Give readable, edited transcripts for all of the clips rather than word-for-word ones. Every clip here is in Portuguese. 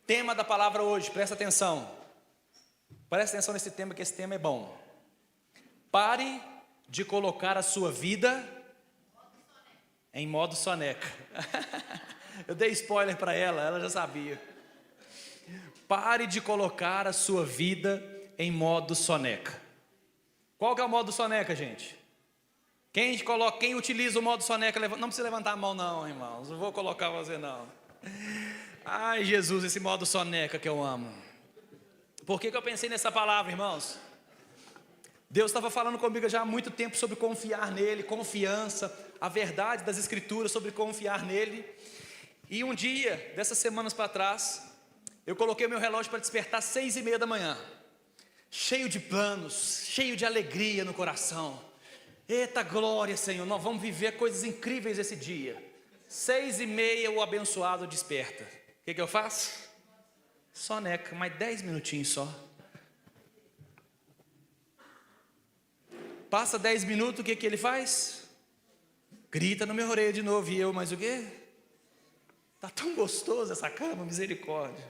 Tema da palavra hoje, presta atenção. Presta atenção nesse tema, que esse tema é bom. Pare de colocar a sua vida em modo soneca. Eu dei spoiler para ela já sabia. Pare de colocar a sua vida em modo soneca. Qual que é o modo soneca, gente? Quem utiliza o modo soneca, não precisa levantar a mão não, irmãos. Não vou colocar você não. Ai, Jesus, esse modo soneca que eu amo. Por que eu pensei nessa palavra, irmãos? Deus estava falando comigo já há muito tempo sobre confiar nele, confiança, a verdade das escrituras sobre confiar nele. E um dia, dessas semanas para trás, eu coloquei o meu relógio para despertar 6:30 da manhã, cheio de planos, cheio de alegria no coração. Eita glória, Senhor, nós vamos viver coisas incríveis esse dia. 6:30 o abençoado desperta. O que eu faço? Soneca, mais 10 minutinhos só. Passa 10 minutos, o que ele faz? Grita no meu orelha de novo. E eu, mas o quê? Tá tão gostoso essa cama, misericórdia.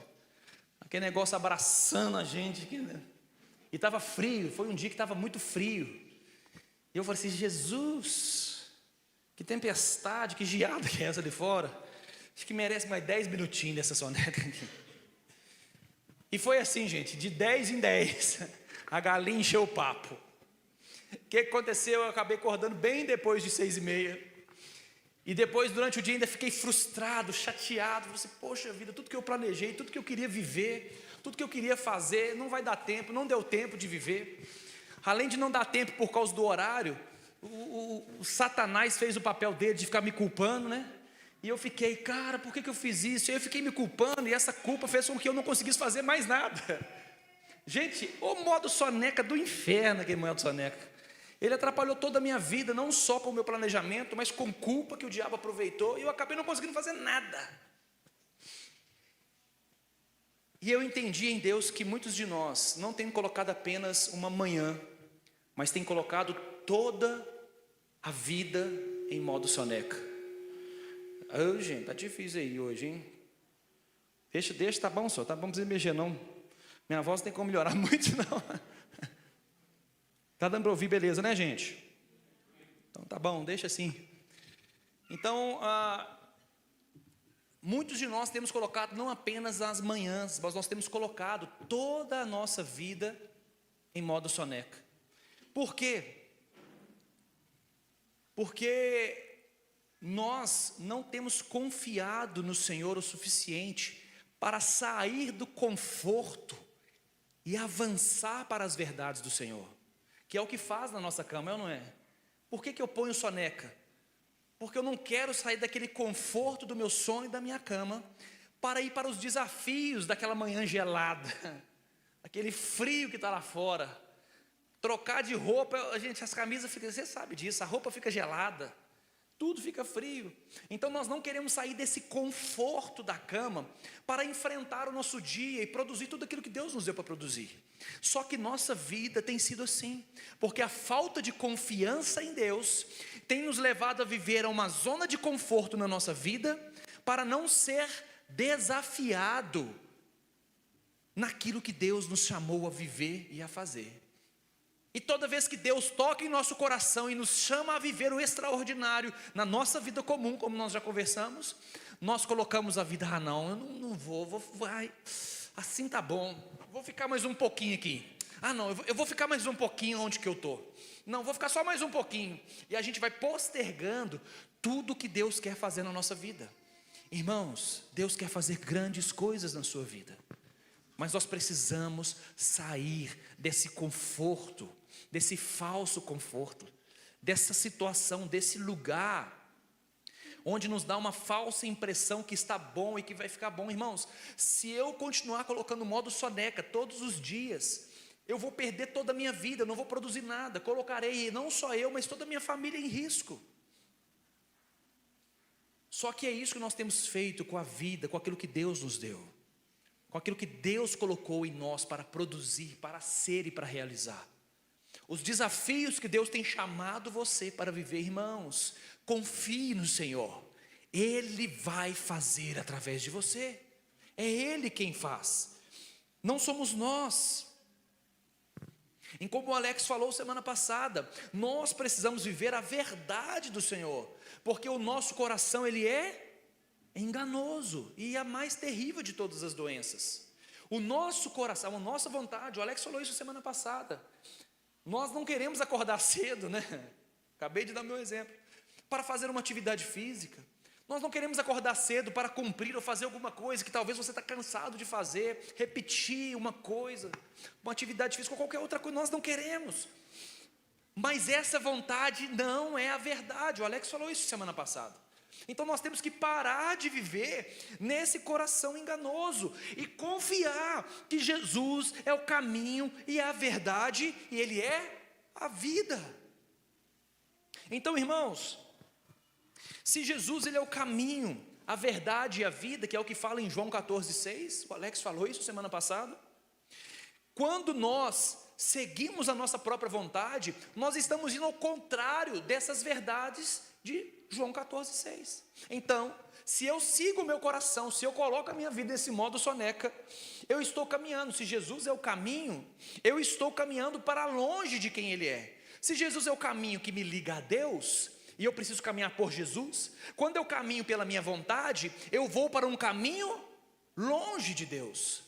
Aquele negócio abraçando a gente. E estava frio, foi um dia que estava muito frio. E eu falei assim, Jesus, que tempestade, que geada que é essa de fora? Acho que merece mais 10 minutinhos dessa soneca aqui. E foi assim, gente, de 10 em 10, a galinha encheu o papo. O que aconteceu? Eu acabei acordando bem depois de 6:30. E depois, durante o dia, ainda fiquei frustrado, chateado. Falei assim, poxa vida, tudo que eu planejei, tudo que eu queria viver, tudo que eu queria fazer, não vai dar tempo, não deu tempo de viver. Além de não dar tempo por causa do horário, o Satanás fez o papel dele de ficar me culpando, né? E eu fiquei, cara, por que eu fiz isso? E eu fiquei me culpando, e essa culpa fez com que eu não conseguisse fazer mais nada. Gente, o modo soneca do inferno, aquele modo soneca. Ele atrapalhou toda a minha vida, não só com o meu planejamento, mas com culpa que o diabo aproveitou, e eu acabei não conseguindo fazer nada. E eu entendi em Deus que muitos de nós não têm colocado apenas uma manhã, mas têm colocado toda a vida em modo soneca. Oh, gente, tá difícil aí hoje, hein? Deixa, tá bom, senhor, tá bom, não precisa mexer não. Minha voz não tem como melhorar muito não. Tá dando para ouvir, beleza, né, gente? Então tá bom, deixa assim. Então, muitos de nós temos colocado não apenas as manhãs, mas nós temos colocado toda a nossa vida em modo soneca. Por quê? Porque nós não temos confiado no Senhor o suficiente para sair do conforto e avançar para as verdades do Senhor, que é o que faz na nossa cama, é ou não é? Por que eu ponho soneca? Porque eu não quero sair daquele conforto do meu sono e da minha cama para ir para os desafios daquela manhã gelada, aquele frio que está lá fora. Trocar de roupa, gente, as camisas ficam, você sabe disso, a roupa fica gelada, tudo fica frio. Então nós não queremos sair desse conforto da cama para enfrentar o nosso dia e produzir tudo aquilo que Deus nos deu para produzir. Só que nossa vida tem sido assim, porque a falta de confiança em Deus tem nos levado a viver uma zona de conforto na nossa vida, para não ser desafiado naquilo que Deus nos chamou a viver e a fazer. E toda vez que Deus toca em nosso coração e nos chama a viver o extraordinário na nossa vida comum, como nós já conversamos, nós colocamos a vida, não, eu não vou, vai, assim tá bom, vou ficar mais um pouquinho aqui. Não, eu vou ficar mais um pouquinho onde que eu estou. Não, vou ficar só mais um pouquinho. E a gente vai postergando tudo que Deus quer fazer na nossa vida. Irmãos, Deus quer fazer grandes coisas na sua vida, mas nós precisamos sair desse conforto, desse falso conforto, dessa situação, desse lugar onde nos dá uma falsa impressão que está bom e que vai ficar bom. Irmãos, se eu continuar colocando o modo soneca todos os dias, eu vou perder toda a minha vida, eu não vou produzir nada, colocarei não só eu, mas toda a minha família em risco. Só que é isso que nós temos feito com a vida, com aquilo que Deus nos deu, com aquilo que Deus colocou em nós para produzir, para ser e para realizar. Os desafios que Deus tem chamado você para viver, irmãos, confie no Senhor, Ele vai fazer através de você. É Ele quem faz, não somos nós. E como o Alex falou semana passada, nós precisamos viver a verdade do Senhor, porque o nosso coração ele é enganoso e a mais terrível de todas as doenças. O nosso coração, a nossa vontade, o Alex falou isso semana passada, nós não queremos acordar cedo, né? Acabei de dar meu exemplo, para fazer uma atividade física. Nós não queremos acordar cedo para cumprir ou fazer alguma coisa que talvez você está cansado de fazer, repetir uma coisa, uma atividade física ou qualquer outra coisa, nós não queremos. Mas essa vontade não é a verdade, o Alex falou isso semana passada. Então nós temos que parar de viver nesse coração enganoso e confiar que Jesus é o caminho e a verdade e Ele é a vida. Então, irmãos, se Jesus ele é o caminho, a verdade e a vida, que é o que fala em João 14,6, o Alex falou isso semana passada. Quando nós seguimos a nossa própria vontade, nós estamos indo ao contrário dessas verdades de João 14,6. Então, se eu sigo o meu coração, se eu coloco a minha vida nesse modo soneca, eu estou caminhando. Se Jesus é o caminho, eu estou caminhando para longe de quem Ele é. Se Jesus é o caminho que me liga a Deus, e eu preciso caminhar por Jesus, quando eu caminho pela minha vontade, eu vou para um caminho longe de Deus.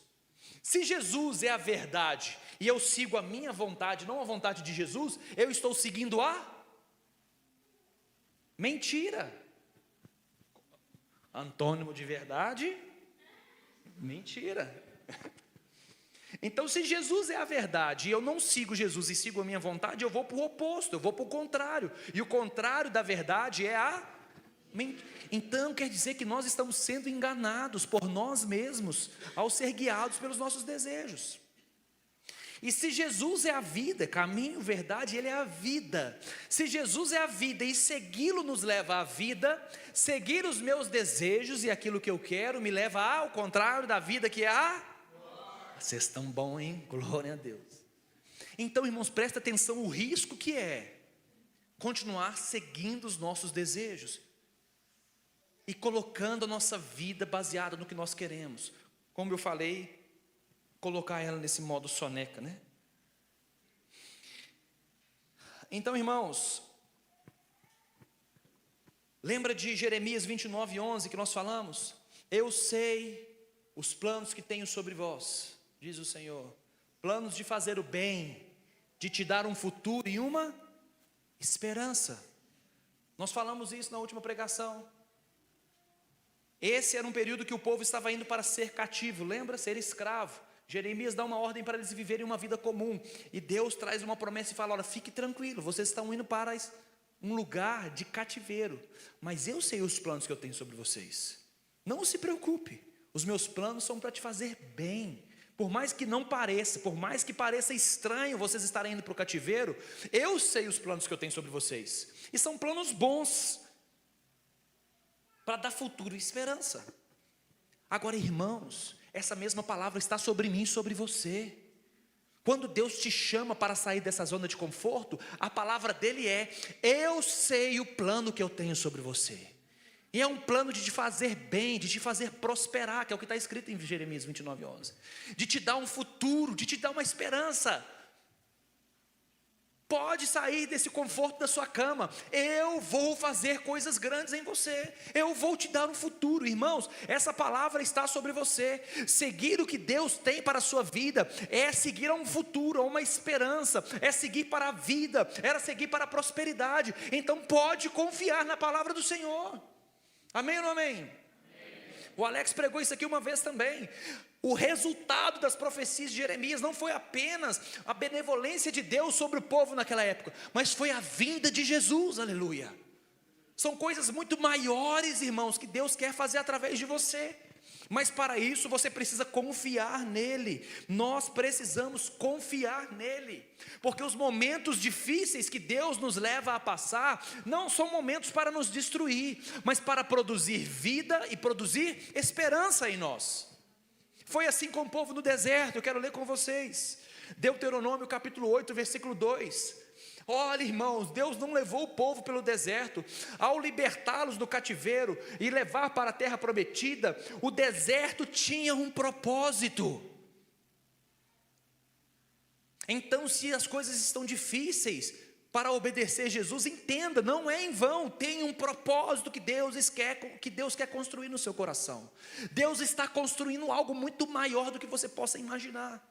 Se Jesus é a verdade, e eu sigo a minha vontade, não a vontade de Jesus, eu estou seguindo a mentira. Antônimo de verdade, mentira. Então, se Jesus é a verdade e eu não sigo Jesus e sigo a minha vontade, eu vou para o oposto, eu vou para o contrário. E o contrário da verdade é a mentira. Então, quer dizer que nós estamos sendo enganados por nós mesmos ao ser guiados pelos nossos desejos. E se Jesus é a vida, caminho, verdade, Ele é a vida. Se Jesus é a vida e segui-lo nos leva à vida, seguir os meus desejos e aquilo que eu quero me leva ao contrário da vida, que é a... Vocês estão bons, hein? Glória a Deus. Então, irmãos, presta atenção o risco que é continuar seguindo os nossos desejos e colocando a nossa vida baseada no que nós queremos. Como eu falei, colocar ela nesse modo soneca, né? Então, irmãos, lembra de Jeremias 29:11 que nós falamos? Eu sei os planos que tenho sobre vós, diz o Senhor, planos de fazer o bem, de te dar um futuro e uma esperança. Nós falamos isso na última pregação. Esse era um período que o povo estava indo para ser cativo, lembra? Ser escravo. Jeremias dá uma ordem para eles viverem uma vida comum, e Deus traz uma promessa e fala: olha, fique tranquilo, vocês estão indo para um lugar de cativeiro, mas eu sei os planos que eu tenho sobre vocês. Não se preocupe, os meus planos são para te fazer bem. Por mais que não pareça, por mais que pareça estranho vocês estarem indo para o cativeiro, eu sei os planos que eu tenho sobre vocês, e são planos bons, para dar futuro e esperança. Agora, irmãos, essa mesma palavra está sobre mim e sobre você. Quando Deus te chama para sair dessa zona de conforto, a palavra dele é: eu sei o plano que eu tenho sobre você. E é um plano de te fazer bem, de te fazer prosperar, que é o que está escrito em Jeremias 29:11. De te dar um futuro, de te dar uma esperança. Pode sair desse conforto da sua cama. Eu vou fazer coisas grandes em você. Eu vou te dar um futuro. Irmãos, essa palavra está sobre você. Seguir o que Deus tem para a sua vida é seguir a um futuro, a uma esperança, é seguir para a vida, é seguir para a prosperidade. Então pode confiar na palavra do Senhor. Amém ou não amém? Amém. O Alex pregou isso aqui uma vez também. O resultado das profecias de Jeremias não foi apenas a benevolência de Deus sobre o povo naquela época, mas foi a vinda de Jesus, aleluia. São coisas muito maiores, irmãos, que Deus quer fazer através de você. Mas para isso você precisa confiar nele. Nós precisamos confiar nele, porque os momentos difíceis que Deus nos leva a passar não são momentos para nos destruir, mas para produzir vida e produzir esperança em nós. Foi assim com o povo no deserto. Eu quero ler com vocês Deuteronômio capítulo 8, versículo 2. Olha, irmãos, Deus não levou o povo pelo deserto. Ao libertá-los do cativeiro e levar para a terra prometida, o deserto tinha um propósito. Então, se as coisas estão difíceis para obedecer Jesus, entenda, não é em vão, tem um propósito que Deus quer construir no seu coração. Deus está construindo algo muito maior do que você possa imaginar.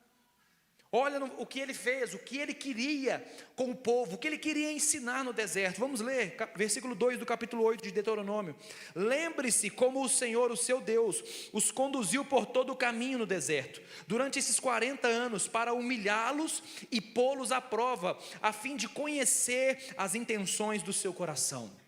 Olha o que ele fez, o que ele queria com o povo, o que ele queria ensinar no deserto. Vamos ler, versículo 2 do capítulo 8 de Deuteronômio. Lembre-se como o Senhor, o seu Deus, os conduziu por todo o caminho no deserto, durante esses 40 anos, para humilhá-los e pô-los à prova, a fim de conhecer as intenções do seu coração.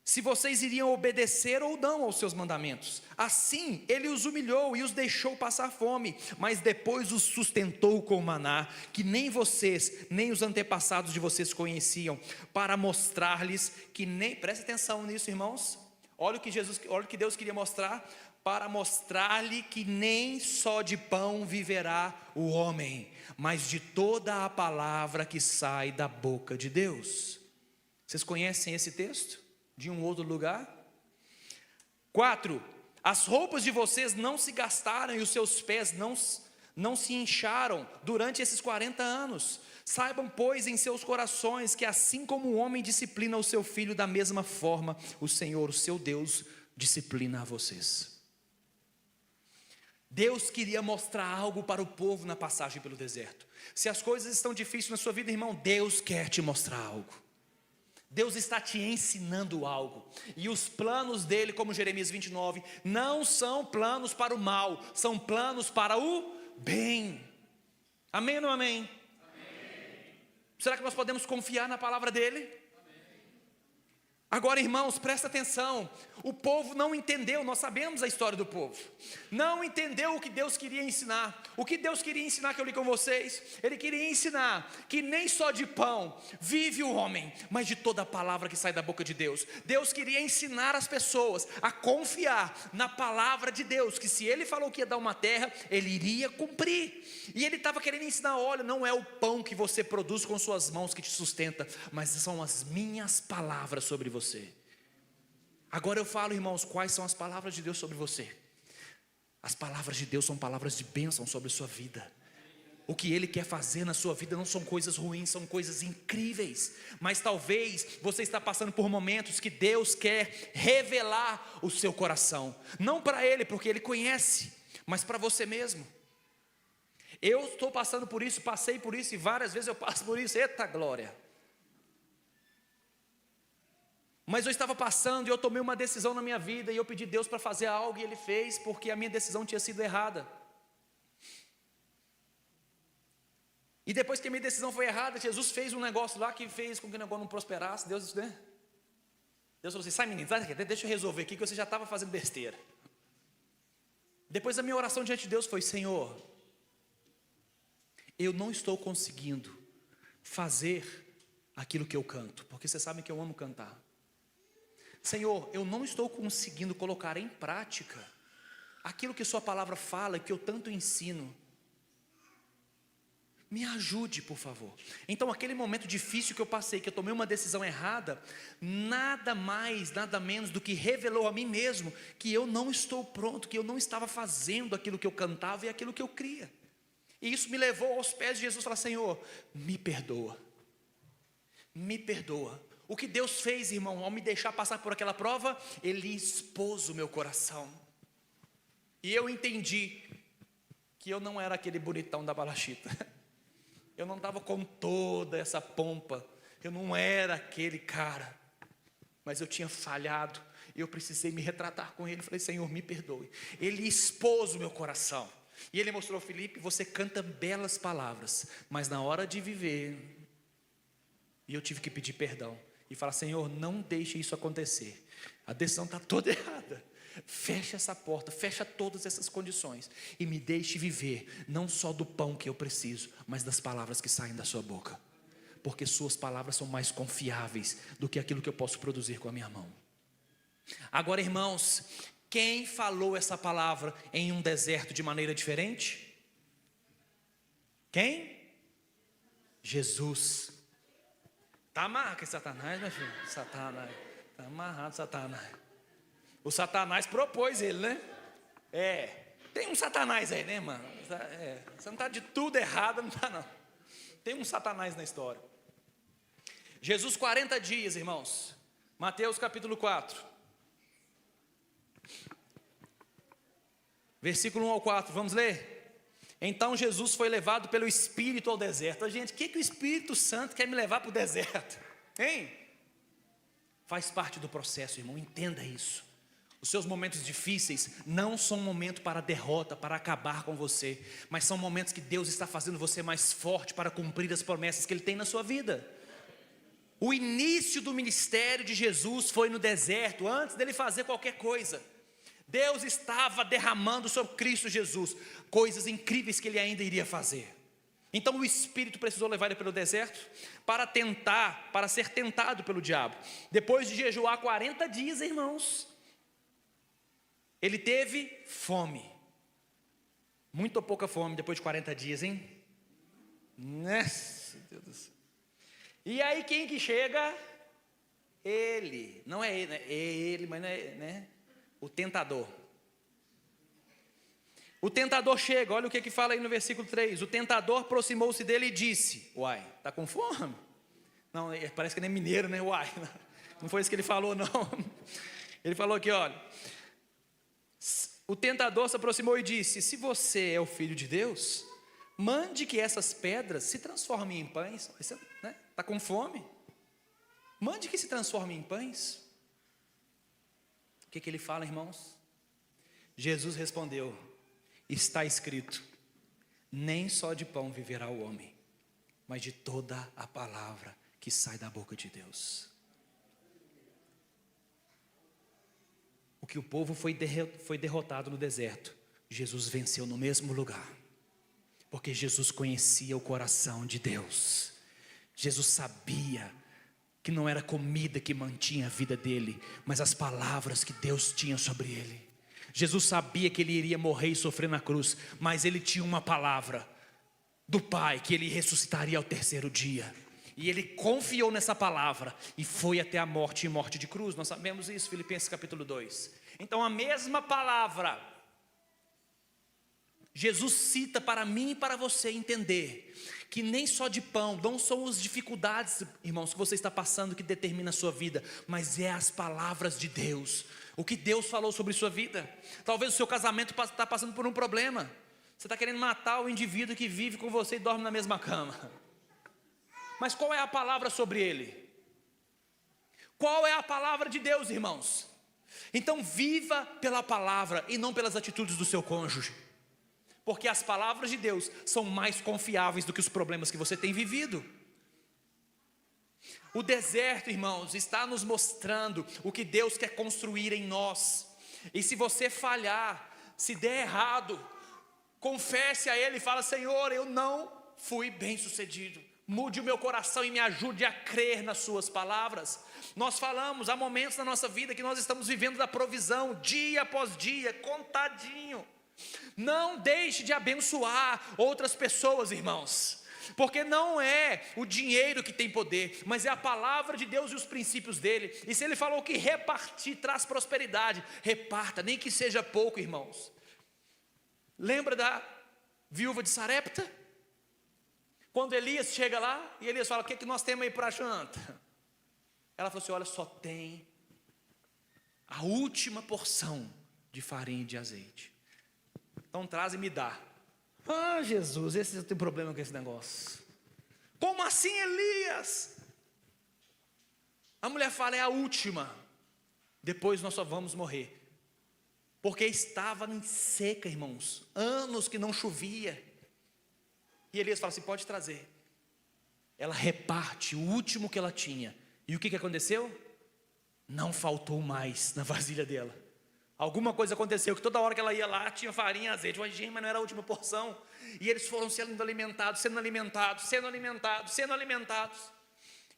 Se vocês iriam obedecer ou não aos seus mandamentos. Assim, ele os humilhou e os deixou passar fome, mas depois os sustentou com maná, que nem vocês, nem os antepassados de vocês conheciam, para mostrar-lhes que nem, presta atenção nisso, irmãos, olha o que Deus queria mostrar, para mostrar-lhe que nem só de pão viverá o homem, mas de toda a palavra que sai da boca de Deus. Vocês conhecem esse texto? De um outro lugar? 4, as roupas de vocês não se gastaram e os seus pés não se incharam durante esses 40 anos. Saibam, pois, em seus corações que assim como o homem disciplina o seu filho, da mesma forma o Senhor, o seu Deus, disciplina a vocês. Deus queria mostrar algo para o povo na passagem pelo deserto. Se as coisas estão difíceis na sua vida, irmão, Deus quer te mostrar algo. Deus está te ensinando algo, e os planos dele, como Jeremias 29, não são planos para o mal, são planos para o bem. Amém ou não amém? Amém. Será que nós podemos confiar na palavra dele? Amém. Agora, irmãos, presta atenção, o povo não entendeu, nós sabemos a história do povo, não entendeu o que Deus queria ensinar. O que Deus queria ensinar, que eu li com vocês, ele queria ensinar que nem só de pão vive o homem, mas de toda a palavra que sai da boca de Deus. Deus queria ensinar as pessoas a confiar na palavra de Deus, que se ele falou que ia dar uma terra, ele iria cumprir. E ele estava querendo ensinar, olha, não é o pão que você produz com suas mãos que te sustenta, mas são as minhas palavras sobre você. Agora eu falo, irmãos, quais são as palavras de Deus sobre você? As palavras de Deus são palavras de bênção sobre a sua vida. O que Ele quer fazer na sua vida não são coisas ruins, são coisas incríveis. Mas talvez você está passando por momentos que Deus quer revelar o seu coração. Não para Ele, porque Ele conhece, mas para você mesmo. Eu estou passando por isso, passei por isso, e várias vezes eu passo por isso. Eita glória! Mas eu estava passando e eu tomei uma decisão na minha vida, e eu pedi a Deus para fazer algo, e Ele fez, porque a minha decisão tinha sido errada. E depois que a minha decisão foi errada, Jesus fez um negócio lá que fez com que o negócio não prosperasse. Deus falou assim, sai menino, sai daqui, deixa eu resolver aqui, que você já estava fazendo besteira. Depois a minha oração diante de Deus foi, Senhor, eu não estou conseguindo fazer aquilo que eu canto, porque vocês sabem que eu amo cantar. Senhor, eu não estou conseguindo colocar em prática aquilo que sua palavra fala, que eu tanto ensino. Me ajude, por favor. Então, aquele momento difícil que eu passei, que eu tomei uma decisão errada, nada mais, nada menos do que revelou a mim mesmo que eu não estou pronto, que eu não estava fazendo aquilo que eu cantava e aquilo que eu cria. E isso me levou aos pés de Jesus, falar, Senhor, me perdoa. Me perdoa. O que Deus fez, irmão, ao me deixar passar por aquela prova, Ele expôs o meu coração. E eu entendi que eu não era aquele bonitão da balachita. Eu não estava com toda essa pompa. Eu não era aquele cara. Mas eu tinha falhado. E eu precisei me retratar com Ele. Falei, Senhor, me perdoe. Ele expôs o meu coração. E Ele mostrou, Felipe, você canta belas palavras, mas na hora de viver, e eu tive que pedir perdão. E falar, Senhor, não deixe isso acontecer. A decisão está toda errada. Fecha essa porta, fecha todas essas condições. E me deixe viver, não só do pão que eu preciso, mas das palavras que saem da sua boca. Porque suas palavras são mais confiáveis do que aquilo que eu posso produzir com a minha mão. Agora, irmãos, quem falou essa palavra em um deserto de maneira diferente? Quem? Jesus. Está amarrado com Satanás, meu filho? Satanás. Está amarrado, Satanás. O Satanás propôs ele, né? Tem um Satanás aí, né, mano? Você não está de tudo errado, não está, não. Tem um Satanás na história. Jesus, 40 dias, irmãos. Mateus capítulo 4. Versículo 1 ao 4, vamos ler? Então Jesus foi levado pelo Espírito ao deserto. Gente, o que o Espírito Santo quer me levar para o deserto? Hein? Faz parte do processo, irmão, entenda isso. Os seus momentos difíceis não são um momento para derrota, para acabar com você, mas são momentos que Deus está fazendo você mais forte para cumprir as promessas que Ele tem na sua vida. O início do ministério de Jesus foi no deserto, antes dele fazer qualquer coisa. Deus estava derramando sobre Cristo Jesus coisas incríveis que Ele ainda iria fazer. Então o Espírito precisou levar Ele pelo deserto para ser tentado pelo diabo. Depois de jejuar 40 dias, irmãos, Ele teve fome. Muito ou pouca fome depois de 40 dias, hein? Nossa, Deus do céu. E aí quem que chega? Ele. Não é ele, né? É ele, mas não é, né? O tentador. O tentador chega, olha o que fala aí no versículo 3. O tentador aproximou-se dele e disse: uai, está com fome? Não, parece que nem mineiro, né? Uai, não foi isso que ele falou, não. Ele falou aqui, olha. O tentador se aproximou e disse: se você é o Filho de Deus, mande que essas pedras se transformem em pães. Você, né? Está com fome? Mande que se transformem em pães. O que ele fala, irmãos? Jesus respondeu: está escrito, nem só de pão viverá o homem, mas de toda a palavra que sai da boca de Deus. O que o povo foi derrotado no deserto, Jesus venceu no mesmo lugar, porque Jesus conhecia o coração de Deus. Jesus sabia que não era comida que mantinha a vida dele, mas as palavras que Deus tinha sobre ele. Jesus sabia que ele iria morrer e sofrer na cruz, mas ele tinha uma palavra do Pai, que ele ressuscitaria ao terceiro dia. E ele confiou nessa palavra e foi até a morte e morte de cruz. Nós sabemos isso, Filipenses capítulo 2. Então a mesma palavra Jesus cita para mim e para você entender que nem só de pão, não são as dificuldades, irmãos, que você está passando que determina a sua vida, mas é as palavras de Deus, o que Deus falou sobre sua vida. Talvez o seu casamento está passando por um problema, você está querendo matar o indivíduo que vive com você e dorme na mesma cama, mas qual é a palavra sobre ele? Qual é a palavra de Deus, irmãos? Então viva pela palavra e não pelas atitudes do seu cônjuge, porque as palavras de Deus são mais confiáveis do que os problemas que você tem vivido. O deserto, irmãos, está nos mostrando o que Deus quer construir em nós. E se você falhar, se der errado, confesse a Ele e fala: Senhor, eu não fui bem sucedido. Mude o meu coração e me ajude a crer nas suas palavras. Nós falamos, há momentos na nossa vida que nós estamos vivendo da provisão, dia após dia, contadinho. Não deixe de abençoar outras pessoas, irmãos, porque não é o dinheiro que tem poder, mas é a palavra de Deus e os princípios dele. E se ele falou que repartir traz prosperidade, reparta, nem que seja pouco, irmãos. Lembra da viúva de Sarepta? Quando Elias chega lá e Elias fala: o que é que nós temos aí para a janta? Ela falou assim: olha, só tem a última porção de farinha e de azeite. Então traz e me dá. Ah, Jesus, esse tem problema com esse negócio. Como assim, Elias? A mulher fala: é a última, depois nós só vamos morrer. Porque estava em seca, irmãos, anos que não chovia. E Elias fala assim: pode trazer. Ela reparte o último que ela tinha. E o que aconteceu? Não faltou mais na vasilha dela. Alguma coisa aconteceu, que toda hora que ela ia lá, tinha farinha e azeite. Mas gente, mas não era a última porção. E eles foram sendo alimentados, sendo alimentados, sendo alimentados, sendo alimentados.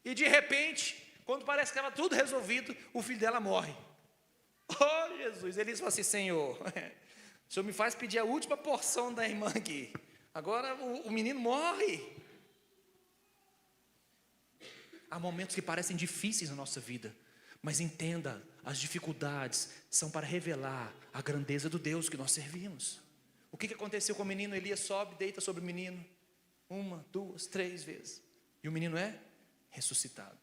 E de repente, quando parece que estava tudo resolvido, o filho dela morre. Oh, Jesus! Eles falam assim: Senhor, o Senhor me faz pedir a última porção da irmã aqui. Agora o menino morre. há momentos que parecem difíceis na nossa vida, mas entenda, as dificuldades são para revelar a grandeza do Deus que nós servimos. O que aconteceu com o menino? Elias sobe, deita sobre o menino, 1, 2, 3 vezes, e o menino é ressuscitado.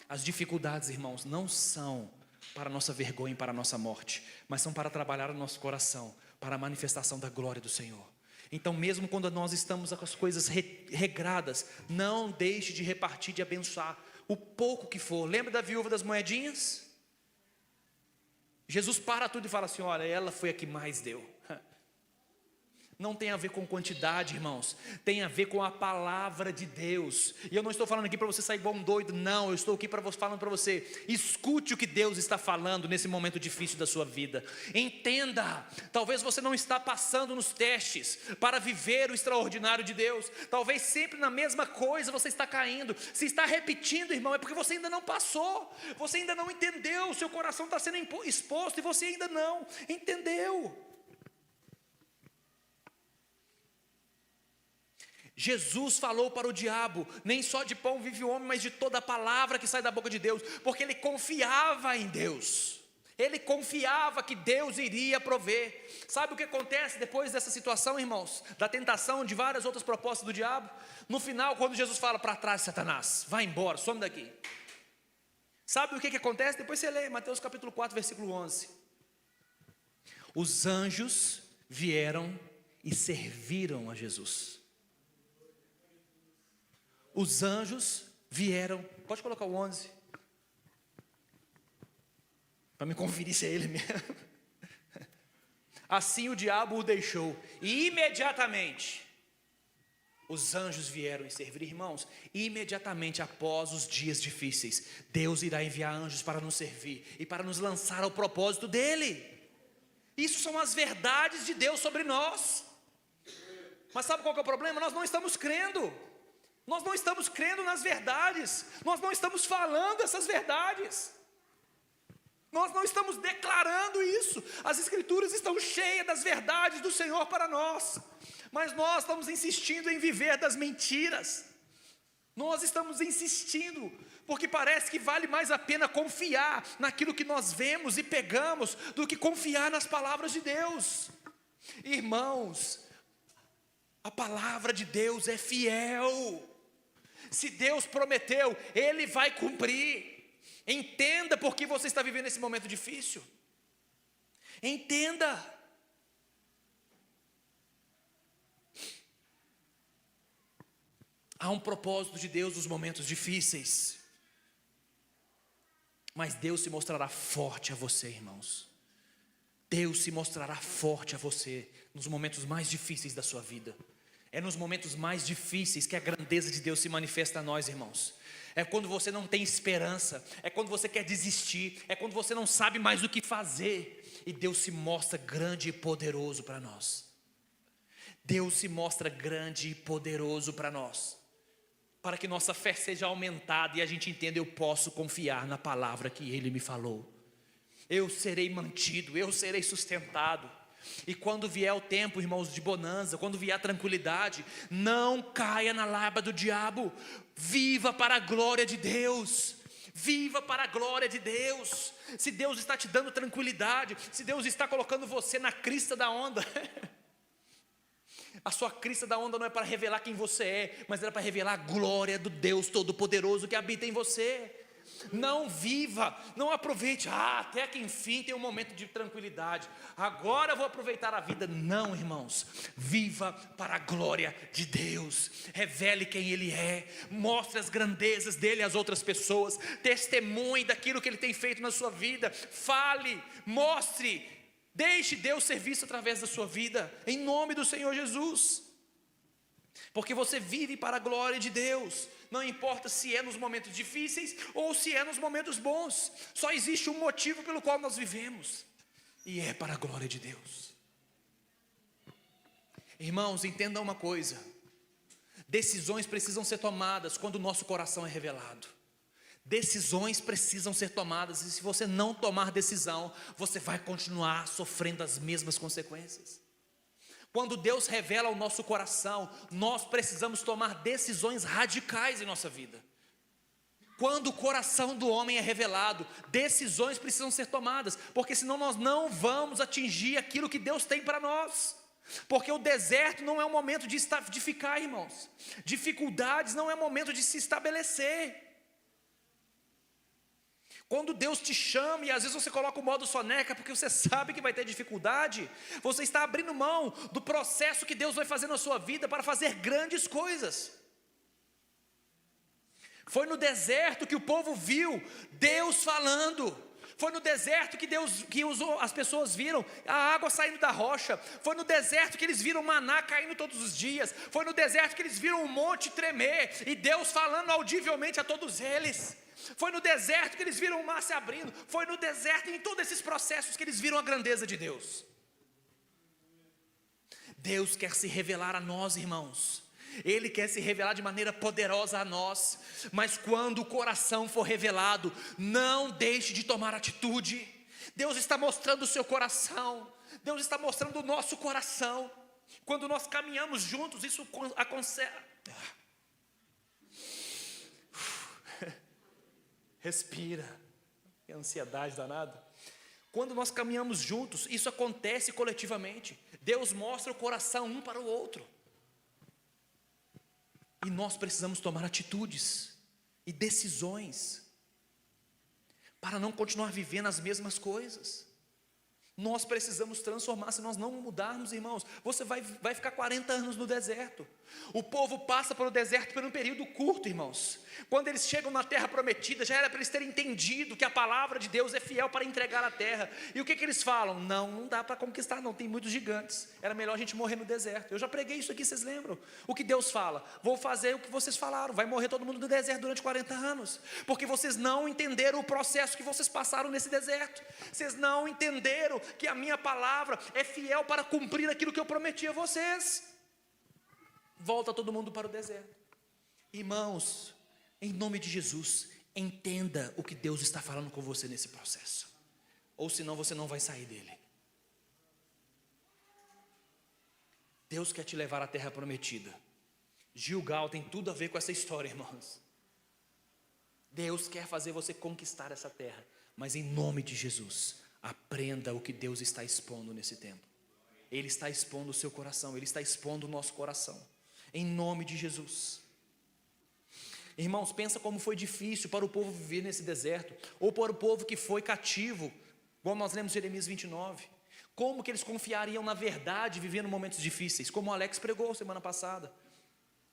As dificuldades, irmãos, não são para a nossa vergonha e para a nossa morte, mas são para trabalhar o nosso coração, para a manifestação da glória do Senhor. Então, mesmo quando nós estamos com as coisas regradas, não deixe de repartir, de abençoar o pouco que for. Lembra da viúva das moedinhas? Jesus para tudo e fala assim: olha, ela foi a que mais deu. Não tem a ver com quantidade, irmãos, tem a ver com a palavra de Deus. E eu não estou falando aqui para você sair igual um doido, não. Eu estou aqui falando para você, escute o que Deus está falando nesse momento difícil da sua vida. Entenda, talvez você não está passando nos testes para viver o extraordinário de Deus. Talvez sempre na mesma coisa você está caindo. Se está repetindo, irmão, é porque você ainda não passou. Você ainda não entendeu, seu coração está sendo exposto e você ainda não entendeu. Jesus falou para o diabo: nem só de pão vive o homem, mas de toda a palavra que sai da boca de Deus, porque ele confiava em Deus, ele confiava que Deus iria prover. Sabe o que acontece depois dessa situação, irmãos? Da tentação, de várias outras propostas do diabo? No final, quando Jesus fala: para trás, Satanás, vai embora, some daqui. Sabe o que acontece? Depois você lê Mateus capítulo 4, versículo 11. Os anjos vieram e serviram a Jesus. Os anjos vieram, pode colocar o 11, para me conferir se é ele mesmo. Assim o diabo o deixou, e imediatamente os anjos vieram e servir. Irmãos, imediatamente após os dias difíceis, Deus irá enviar anjos para nos servir e para nos lançar ao propósito dele. Isso são as verdades de Deus sobre nós. Mas sabe qual que é o problema? Nós não estamos crendo. Nós não estamos crendo nas verdades, nós não estamos falando essas verdades, nós não estamos declarando isso. As Escrituras estão cheias das verdades do Senhor para nós, mas nós estamos insistindo em viver das mentiras. Nós estamos insistindo, porque parece que vale mais a pena confiar naquilo que nós vemos e pegamos, do que confiar nas palavras de Deus. Irmãos, a palavra de Deus é fiel. Se Deus prometeu, Ele vai cumprir. Entenda por que você está vivendo esse momento difícil. Entenda. Há um propósito de Deus nos momentos difíceis. Mas Deus se mostrará forte a você, irmãos. Deus se mostrará forte a você nos momentos mais difíceis da sua vida. É nos momentos mais difíceis que a grandeza de Deus se manifesta a nós, irmãos. É quando você não tem esperança, é quando você quer desistir, é quando você não sabe mais o que fazer, e Deus se mostra grande e poderoso para nós. Deus se mostra grande e poderoso para nós, para que nossa fé seja aumentada e a gente entenda: eu posso confiar na palavra que Ele me falou. Eu serei mantido, eu serei sustentado. E quando vier o tempo, irmãos, de bonança, quando vier a tranquilidade, não caia na lábia do diabo. Viva para a glória de Deus. Viva para a glória de Deus. Se Deus está te dando tranquilidade, se Deus está colocando você na crista da onda, a sua crista da onda não é para revelar quem você é, mas é para revelar a glória do Deus Todo-Poderoso que habita em você. Não viva, não aproveite, até que enfim tem um momento de tranquilidade, agora eu vou aproveitar a vida. Não, irmãos, viva para a glória de Deus. Revele quem Ele é, mostre as grandezas dEle às outras pessoas, testemunhe daquilo que Ele tem feito na sua vida, fale, mostre, deixe Deus ser visto através da sua vida, em nome do Senhor Jesus. Porque você vive para a glória de Deus. Não importa se é nos momentos difíceis ou se é nos momentos bons. Só existe um motivo pelo qual nós vivemos, e é para a glória de Deus. Irmãos, entendam uma coisa: decisões precisam ser tomadas quando o nosso coração é revelado. Decisões precisam ser tomadas, e se você não tomar decisão, você vai continuar sofrendo as mesmas consequências. Quando Deus revela o nosso coração, nós precisamos tomar decisões radicais em nossa vida. Quando o coração do homem é revelado, decisões precisam ser tomadas, porque senão nós não vamos atingir aquilo que Deus tem para nós. Porque o deserto não é um momento de ficar, irmãos. Dificuldades não é um momento de se estabelecer. Quando Deus te chama e às vezes você coloca o modo soneca porque você sabe que vai ter dificuldade, você está abrindo mão do processo que Deus vai fazer na sua vida para fazer grandes coisas. Foi no deserto que o povo viu Deus falando. Foi no deserto que as pessoas viram a água saindo da rocha. Foi no deserto que eles viram maná caindo todos os dias. Foi no deserto que eles viram o monte tremer e Deus falando audivelmente a todos eles. Foi no deserto que eles viram o mar se abrindo. Foi no deserto e em todos esses processos que eles viram a grandeza de Deus. Deus quer se revelar a nós, irmãos. Ele quer se revelar de maneira poderosa a nós. Mas quando o coração for revelado, não deixe de tomar atitude. Deus está mostrando o seu coração. Deus está mostrando o nosso coração. Quando nós caminhamos juntos, isso acontece. Respira. Que ansiedade danada. Quando nós caminhamos juntos, isso acontece coletivamente. Deus mostra o coração um para o outro. E nós precisamos tomar atitudes e decisões para não continuar vivendo as mesmas coisas. Nós precisamos transformar. Se nós não mudarmos, irmãos, você vai ficar 40 anos no deserto. O povo passa pelo deserto por um período curto, irmãos. Quando eles chegam na terra prometida, já era para eles terem entendido que a palavra de Deus é fiel para entregar a terra. E o que eles falam? Não dá para conquistar não, tem muitos gigantes. Era melhor a gente morrer no deserto. Eu já preguei isso aqui, vocês lembram? O que Deus fala? Vou fazer o que vocês falaram, vai morrer todo mundo no deserto durante 40 anos. Porque vocês não entenderam o processo que vocês passaram nesse deserto. Vocês não entenderam que a minha palavra é fiel para cumprir aquilo que eu prometi a vocês. Volta todo mundo para o deserto. Irmãos, em nome de Jesus, entenda o que Deus está falando com você nesse processo, ou senão você não vai sair dele. Deus quer te levar à terra prometida. Gilgal tem tudo a ver com essa história, irmãos. Deus quer fazer você conquistar essa terra, mas em nome de Jesus, aprenda o que Deus está expondo nesse tempo. Ele está expondo o seu coração, Ele está expondo o nosso coração, em nome de Jesus. Irmãos, pensa como foi difícil para o povo viver nesse deserto, ou para o povo que foi cativo, como nós lemos em Jeremias 29. Como que eles confiariam na verdade vivendo momentos difíceis, como o Alex pregou semana passada,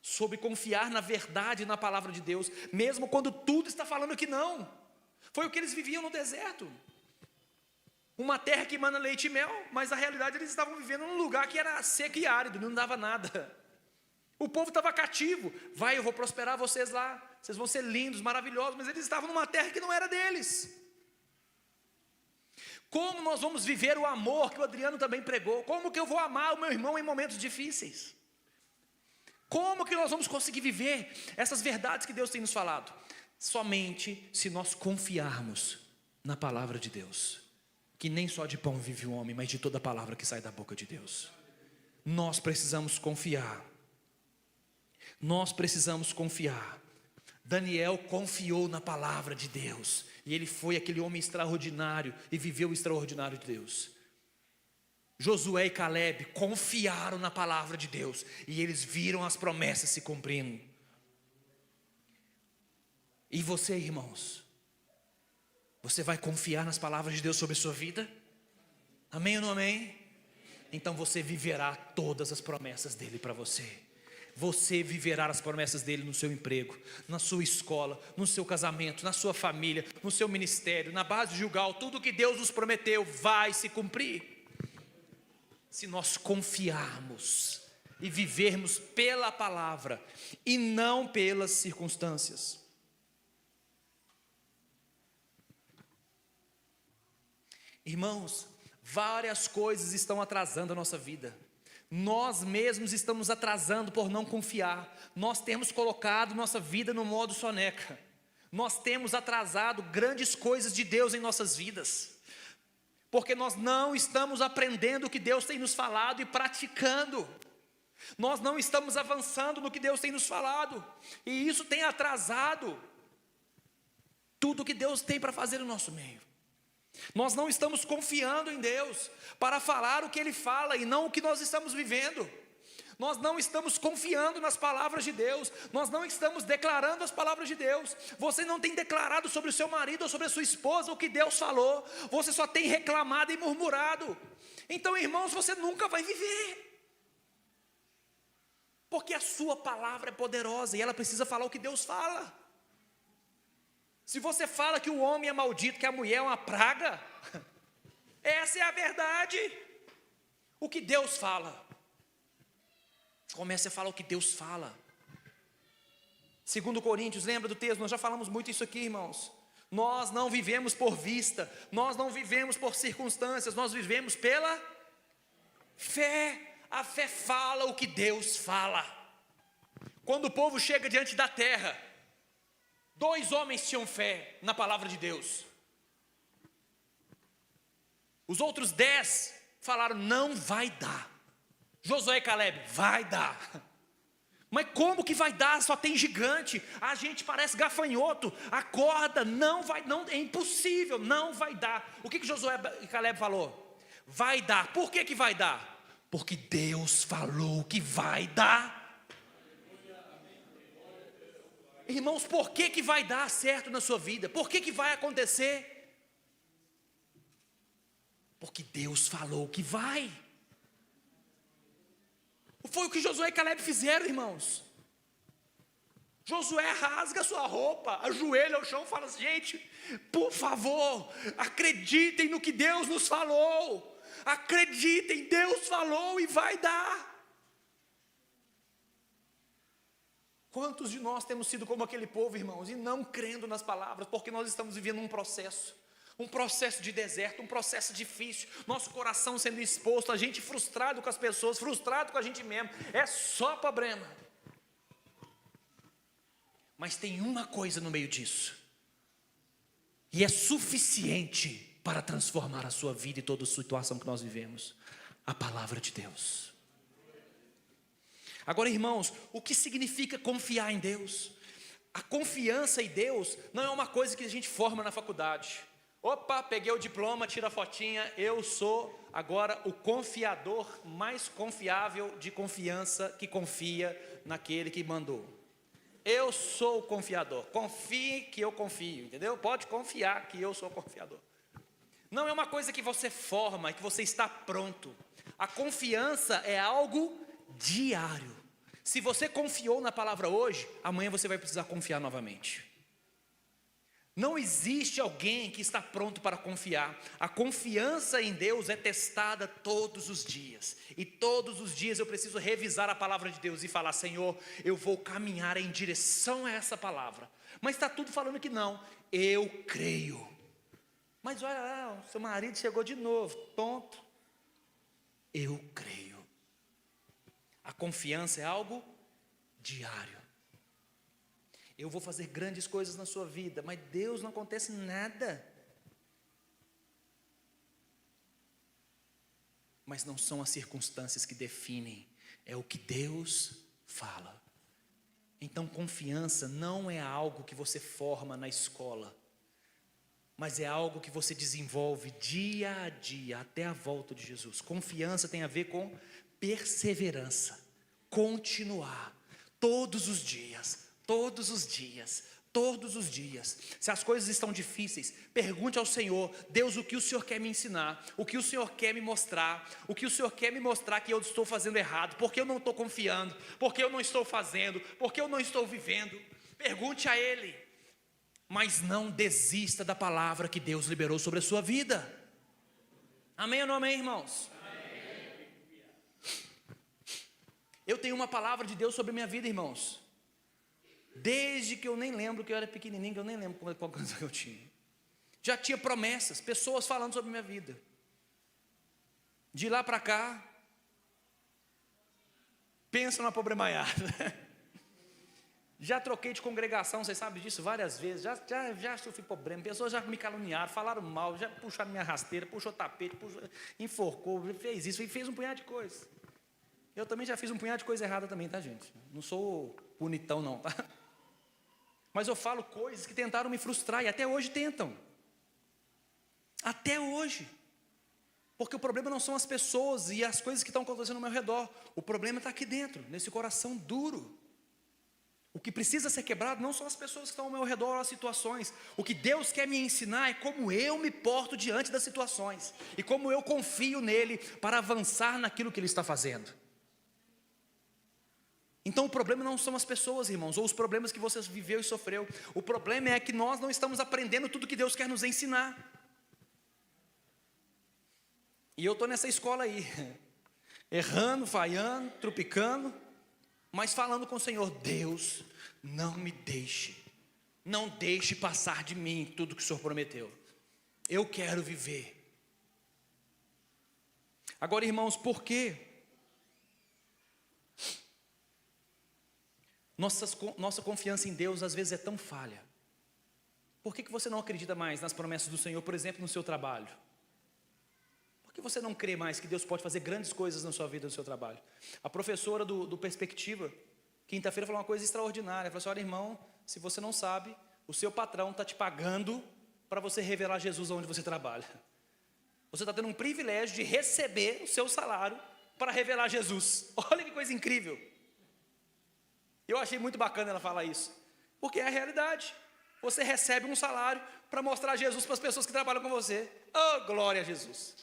sobre confiar na verdade e na palavra de Deus, mesmo quando tudo está falando que não. Foi o que eles viviam no deserto. Uma terra que emana leite e mel, mas na realidade eles estavam vivendo num lugar que era seco e árido, não dava nada. O povo estava cativo. Eu vou prosperar vocês lá, vocês vão ser lindos, maravilhosos, mas eles estavam numa terra que não era deles. Como nós vamos viver o amor que o Adriano também pregou? Como que eu vou amar o meu irmão em momentos difíceis? Como que nós vamos conseguir viver essas verdades que Deus tem nos falado? Somente se nós confiarmos na palavra de Deus, que nem só de pão vive o homem, mas de toda palavra que sai da boca de Deus. Nós precisamos confiar. Nós precisamos confiar. Daniel confiou na palavra de Deus, e ele foi aquele homem extraordinário, e viveu o extraordinário de Deus. Josué e Caleb confiaram na palavra de Deus, e eles viram as promessas se cumprindo. E você, irmãos, você vai confiar nas palavras de Deus sobre a sua vida? Amém ou não amém? Então você viverá todas as promessas dele para você. Você viverá as promessas dele no seu emprego, na sua escola, no seu casamento, na sua família, no seu ministério, na base de Gilgal. Tudo que Deus nos prometeu vai se cumprir, se nós confiarmos e vivermos pela palavra e não pelas circunstâncias. Irmãos, várias coisas estão atrasando a nossa vida. Nós mesmos estamos atrasando por não confiar. Nós temos colocado nossa vida no modo soneca. Nós temos atrasado grandes coisas de Deus em nossas vidas, porque nós não estamos aprendendo o que Deus tem nos falado e praticando. Nós não estamos avançando no que Deus tem nos falado, e isso tem atrasado tudo o que Deus tem para fazer no nosso meio. Nós não estamos confiando em Deus para falar o que Ele fala e não o que nós estamos vivendo. Nós não estamos confiando nas palavras de Deus, nós não estamos declarando as palavras de Deus. Você não tem declarado sobre o seu marido ou sobre a sua esposa o que Deus falou, você só tem reclamado e murmurado. Então, irmãos, você nunca vai viver, porque a sua palavra é poderosa e ela precisa falar o que Deus fala. Se você fala que o homem é maldito, que a mulher é uma praga, essa é a verdade. O que Deus fala, comece a falar o que Deus fala. 2 Coríntios, lembra do texto? Nós já falamos muito isso aqui, irmãos. Nós não vivemos por vista, nós não vivemos por circunstâncias, nós vivemos pela fé. A fé fala o que Deus fala. Quando o povo chega diante da terra, 2 homens tinham fé na palavra de Deus. Os outros 10 falaram, não vai dar. Josué e Caleb, vai dar. Mas como que vai dar? Só tem gigante, a gente parece gafanhoto, acorda, não vai, não, é impossível, não vai dar. O que Josué e Caleb falou? Vai dar. Por que vai dar? Porque Deus falou que vai dar. Irmãos, por que vai dar certo na sua vida? Por que vai acontecer? Porque Deus falou que vai. Foi o que Josué e Caleb fizeram, irmãos. Josué rasga a sua roupa, ajoelha ao chão e fala assim, gente, por favor, acreditem no que Deus nos falou. Acreditem, Deus falou e vai dar. Quantos de nós temos sido como aquele povo, irmãos, e não crendo nas palavras, porque nós estamos vivendo um processo de deserto, um processo difícil, nosso coração sendo exposto, a gente frustrado com as pessoas, frustrado com a gente mesmo, é só problema. Mas tem uma coisa no meio disso, e é suficiente para transformar a sua vida e toda a situação que nós vivemos: a palavra de Deus. Agora, irmãos, o que significa confiar em Deus? A confiança em Deus não é uma coisa que a gente forma na faculdade. Opa, peguei o diploma, tira a fotinha, eu sou agora o confiador mais confiável de confiança, que confia naquele que mandou. Eu sou o confiador, confie que eu confio, entendeu? Pode confiar que eu sou o confiador. Não é uma coisa que você forma, é que você está pronto. A confiança é algo diário. Se você confiou na palavra hoje, amanhã você vai precisar confiar novamente. Não existe alguém que está pronto para confiar. A confiança em Deus é testada todos os dias. E todos os dias eu preciso revisar a palavra de Deus e falar, Senhor, eu vou caminhar em direção a essa palavra. Mas está tudo falando que não. Eu creio. Mas olha lá, seu marido chegou de novo, tonto. Eu creio. A confiança é algo diário. Eu vou fazer grandes coisas na sua vida, mas Deus não acontece nada. Mas não são as circunstâncias que definem, é o que Deus fala. Então, confiança não é algo que você forma na escola, mas é algo que você desenvolve dia a dia, até a volta de Jesus. Confiança tem a ver com perseverança, continuar, todos os dias, todos os dias, todos os dias. Se as coisas estão difíceis, pergunte ao Senhor, Deus, o que o Senhor quer me ensinar? O que o Senhor quer me mostrar? O que o Senhor quer me mostrar que eu estou fazendo errado? Porque eu não estou confiando? Porque eu não estou fazendo? Porque eu não estou vivendo? Pergunte a Ele. Mas não desista da palavra que Deus liberou sobre a sua vida. Amém ou não amém, irmãos? Amém. Eu tenho uma palavra de Deus sobre a minha vida, irmãos, desde que eu nem lembro, que eu era pequenininho, que eu nem lembro qual coisa que eu tinha. Já tinha promessas, pessoas falando sobre a minha vida. De lá para cá, pensa numa problemaiada. Já troquei de congregação, vocês sabem disso, várias vezes. Já sofri problema. Pessoas já me caluniaram, falaram mal, já puxaram minha rasteira, puxou tapete, enforcou, fez isso, fez um punhado de coisa. Eu também já fiz um punhado de coisa errada também, tá, gente? Não sou bonitão, não, tá? Mas eu falo coisas que tentaram me frustrar e até hoje tentam. Até hoje. Porque o problema não são as pessoas e as coisas que estão acontecendo ao meu redor. O problema está aqui dentro, nesse coração duro. O que precisa ser quebrado não são as pessoas que estão ao meu redor, as situações. O que Deus quer me ensinar é como eu me porto diante das situações. E como eu confio nele para avançar naquilo que ele está fazendo. Então o problema não são as pessoas, irmãos, ou os problemas que você viveu e sofreu. O problema é que nós não estamos aprendendo tudo que Deus quer nos ensinar. E eu estou nessa escola aí, errando, falhando, tropicando, mas falando com o Senhor: Deus, não me deixe, não deixe passar de mim tudo que o Senhor prometeu. Eu quero viver. Agora, irmãos, por quê? Nossa confiança em Deus às vezes é tão falha. Por que você não acredita mais nas promessas do Senhor, por exemplo, no seu trabalho? Por que você não crê mais que Deus pode fazer grandes coisas na sua vida, no seu trabalho? A professora do Perspectiva, quinta-feira, falou uma coisa extraordinária. Ela falou assim: olha, irmão, se você não sabe, o seu patrão está te pagando para você revelar Jesus onde você trabalha. Você está tendo um privilégio de receber o seu salário para revelar Jesus. Olha que coisa incrível. Eu achei muito bacana ela falar isso, porque é a realidade. Você recebe um salário para mostrar Jesus para as pessoas que trabalham com você. Oh, glória a Jesus.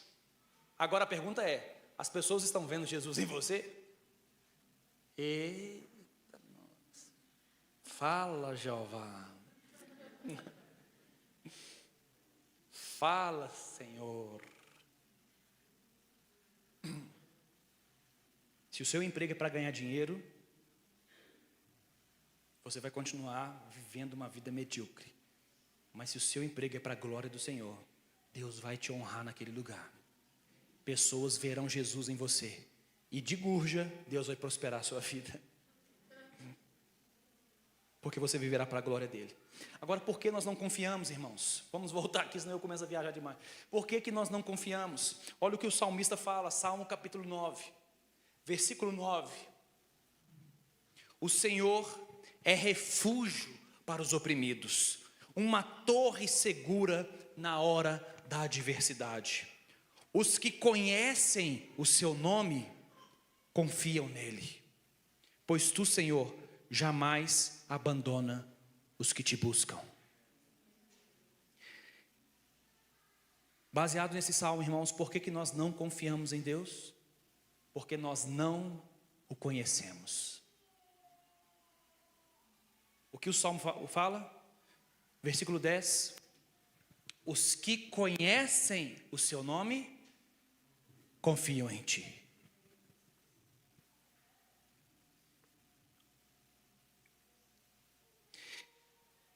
Agora a pergunta é: as pessoas estão vendo Jesus em você? Eita, nossa. Fala, Jeová. Fala, Senhor. Se o seu emprego é para ganhar dinheiro, você vai continuar vivendo uma vida medíocre. Mas se o seu emprego é para a glória do Senhor, Deus vai te honrar naquele lugar. Pessoas verão Jesus em você. E de gurja, Deus vai prosperar a sua vida. Porque você viverá para a glória dele. Agora, por que nós não confiamos, irmãos? Vamos voltar aqui, senão eu começo a viajar demais. Por que nós não confiamos? Olha o que o salmista fala, Salmo capítulo 9, versículo 9. O Senhor é refúgio para os oprimidos, uma torre segura na hora da adversidade. Os que conhecem o seu nome confiam nele, pois tu, Senhor, jamais abandona os que te buscam. Baseado nesse salmo, irmãos, por que nós não confiamos em Deus? Porque nós não o conhecemos. O que o salmo fala? Versículo 10. Os que conhecem o seu nome confiam em ti.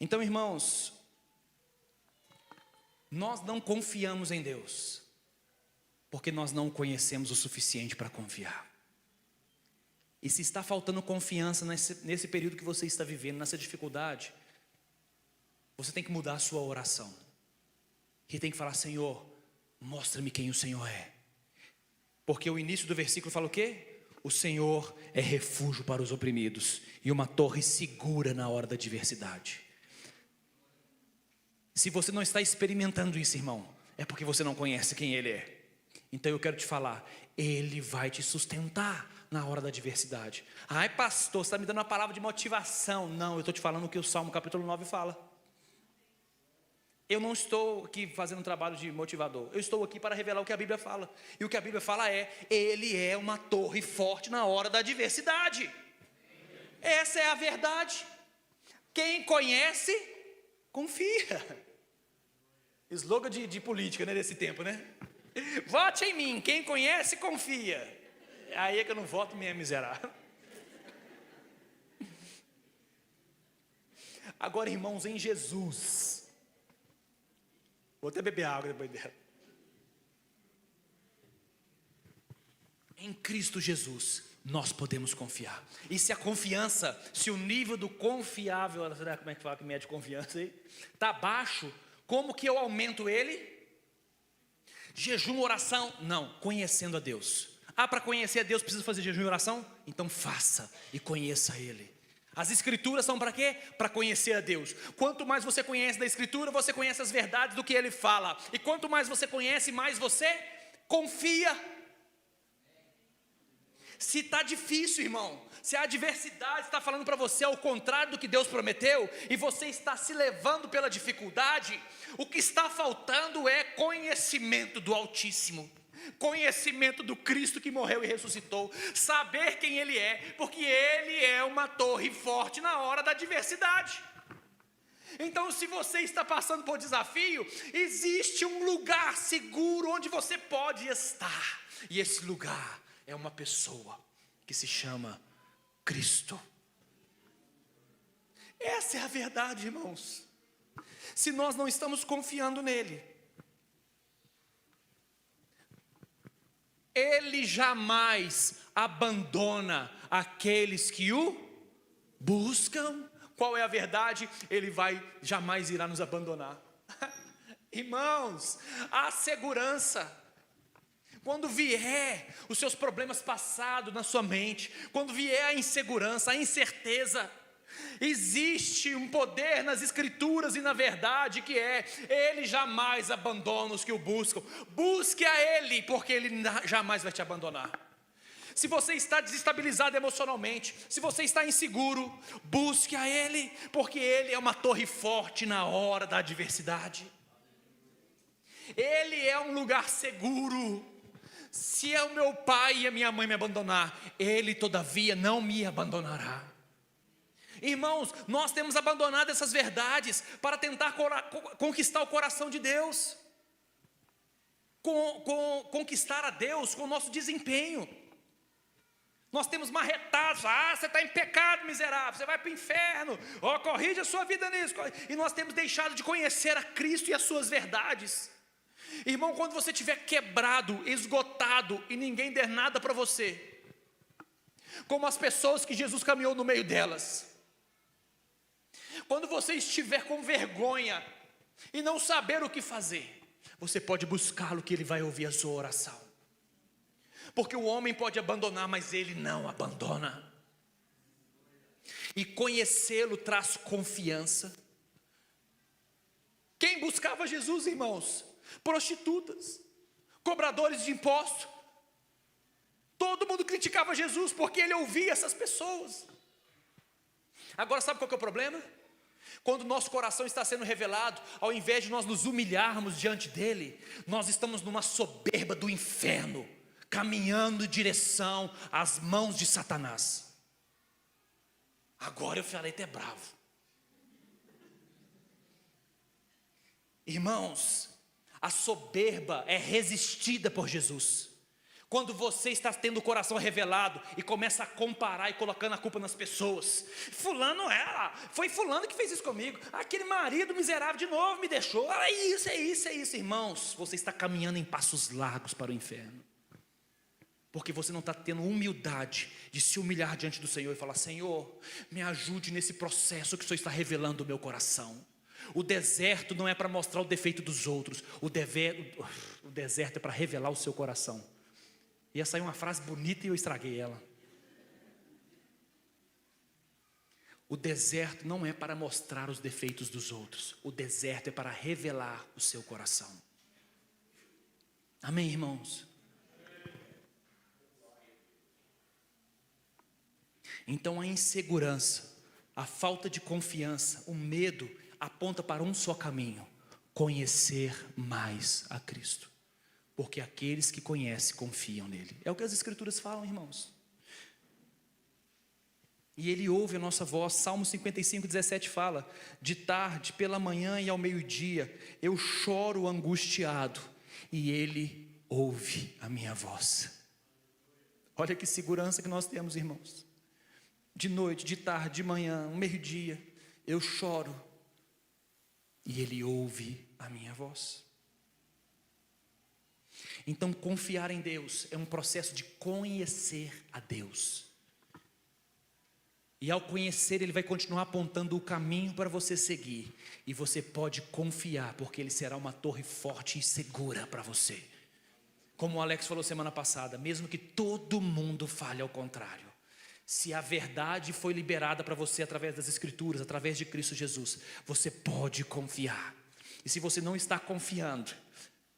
Então, irmãos, nós não confiamos em Deus porque nós não conhecemos o suficiente para confiar. E se está faltando confiança nesse período que você está vivendo, nessa dificuldade, você tem que mudar a sua oração. E tem que falar: Senhor, mostra-me quem o Senhor é. Porque o início do versículo fala o quê? O Senhor é refúgio para os oprimidos e uma torre segura na hora da adversidade. Se você não está experimentando isso, irmão, é porque você não conhece quem Ele é. Então eu quero te falar: Ele vai te sustentar na hora da adversidade. Ai, pastor, você está me dando uma palavra de motivação. Não, eu estou te falando o que o Salmo capítulo 9 fala. Eu não estou aqui fazendo um trabalho de motivador. Eu estou aqui para revelar o que a Bíblia fala. E o que a Bíblia fala é: Ele é uma torre forte na hora da adversidade. Essa é a verdade. Quem conhece, confia. Slogan de política, né, desse tempo, né? Vote em mim, quem conhece, confia. Aí é que eu não voto, minha miserável. Agora, irmãos, em Jesus, vou até beber água depois dela. Em Cristo Jesus, nós podemos confiar. E se a confiança, se o nível do confiável, será como é que fala que mede confiança aí? Está baixo, como que eu aumento ele? Jejum, oração? Não, conhecendo a Deus. Para conhecer a Deus precisa fazer jejum e oração? Então faça e conheça Ele. As escrituras são para quê? Para conhecer a Deus. Quanto mais você conhece da escritura, você conhece as verdades do que Ele fala. E quanto mais você conhece, mais você confia. Se está difícil, irmão, se a adversidade está falando para você ao contrário do que Deus prometeu, e você está se levando pela dificuldade, o que está faltando é conhecimento do Altíssimo, conhecimento do Cristo que morreu e ressuscitou, saber quem Ele é, porque Ele é uma torre forte na hora da adversidade. Então, se você está passando por desafio, existe um lugar seguro onde você pode estar, e esse lugar é uma pessoa que se chama Cristo. Essa é a verdade, irmãos. Se nós não estamos confiando nele, Ele jamais abandona aqueles que o buscam. Qual é a verdade? Ele jamais irá nos abandonar. Irmãos, a segurança. Quando vier os seus problemas passados na sua mente, quando vier a insegurança, a incerteza, existe um poder nas escrituras e na verdade que Ele jamais abandona os que o buscam. Busque a Ele, porque Ele jamais vai te abandonar. Se você está desestabilizado emocionalmente, se você está inseguro, busque a Ele, porque Ele é uma torre forte na hora da adversidade. Ele é um lugar seguro. Se é o meu pai e a minha mãe me abandonar, Ele todavia não me abandonará. Irmãos, nós temos abandonado essas verdades para tentar conquistar o coração de Deus, conquistar a Deus com o nosso desempenho. Nós temos marretados, você está em pecado miserável, você vai para o inferno, corrige a sua vida nisso. E nós temos deixado de conhecer a Cristo e as suas verdades. Irmão, quando você estiver quebrado, esgotado e ninguém der nada para você, como as pessoas que Jesus caminhou no meio delas, quando você estiver com vergonha e não saber o que fazer, você pode buscá-lo que Ele vai ouvir a sua oração. Porque o homem pode abandonar, mas Ele não abandona. E conhecê-lo traz confiança. Quem buscava Jesus, irmãos? Prostitutas, cobradores de impostos. Todo mundo criticava Jesus porque Ele ouvia essas pessoas. Agora sabe qual que é o problema? Quando o nosso coração está sendo revelado, ao invés de nós nos humilharmos diante dEle, nós estamos numa soberba do inferno, caminhando em direção às mãos de Satanás. Agora eu falei até bravo. Irmãos, a soberba é resistida por Jesus. Quando você está tendo o coração revelado e começa a comparar e colocando a culpa nas pessoas. Fulano foi fulano que fez isso comigo. Aquele marido miserável de novo me deixou. É isso, irmãos. Você está caminhando em passos largos para o inferno. Porque você não está tendo humildade de se humilhar diante do Senhor e falar: Senhor, me ajude nesse processo que o Senhor está revelando o meu coração. O deserto não é para mostrar o defeito dos outros. O deserto é para revelar o seu coração. Ia sair uma frase bonita e eu estraguei ela. O deserto não é para mostrar os defeitos dos outros. O deserto é para revelar o seu coração. Amém, irmãos? Então a insegurança, a falta de confiança, o medo aponta para um só caminho: conhecer mais a Cristo. Porque aqueles que conhecem confiam nele. É o que as escrituras falam, irmãos. E Ele ouve a nossa voz. Salmo 55:17 fala: de tarde, pela manhã e ao meio-dia, eu choro angustiado, e Ele ouve a minha voz. Olha que segurança que nós temos, irmãos. De noite, de tarde, de manhã, ao meio-dia, eu choro, e Ele ouve a minha voz. Então, confiar em Deus é um processo de conhecer a Deus. E ao conhecer, Ele vai continuar apontando o caminho para você seguir. E você pode confiar, porque Ele será uma torre forte e segura para você. Como o Alex falou semana passada, mesmo que todo mundo fale ao contrário, se a verdade foi liberada para você através das Escrituras, através de Cristo Jesus, você pode confiar. E se você não está confiando,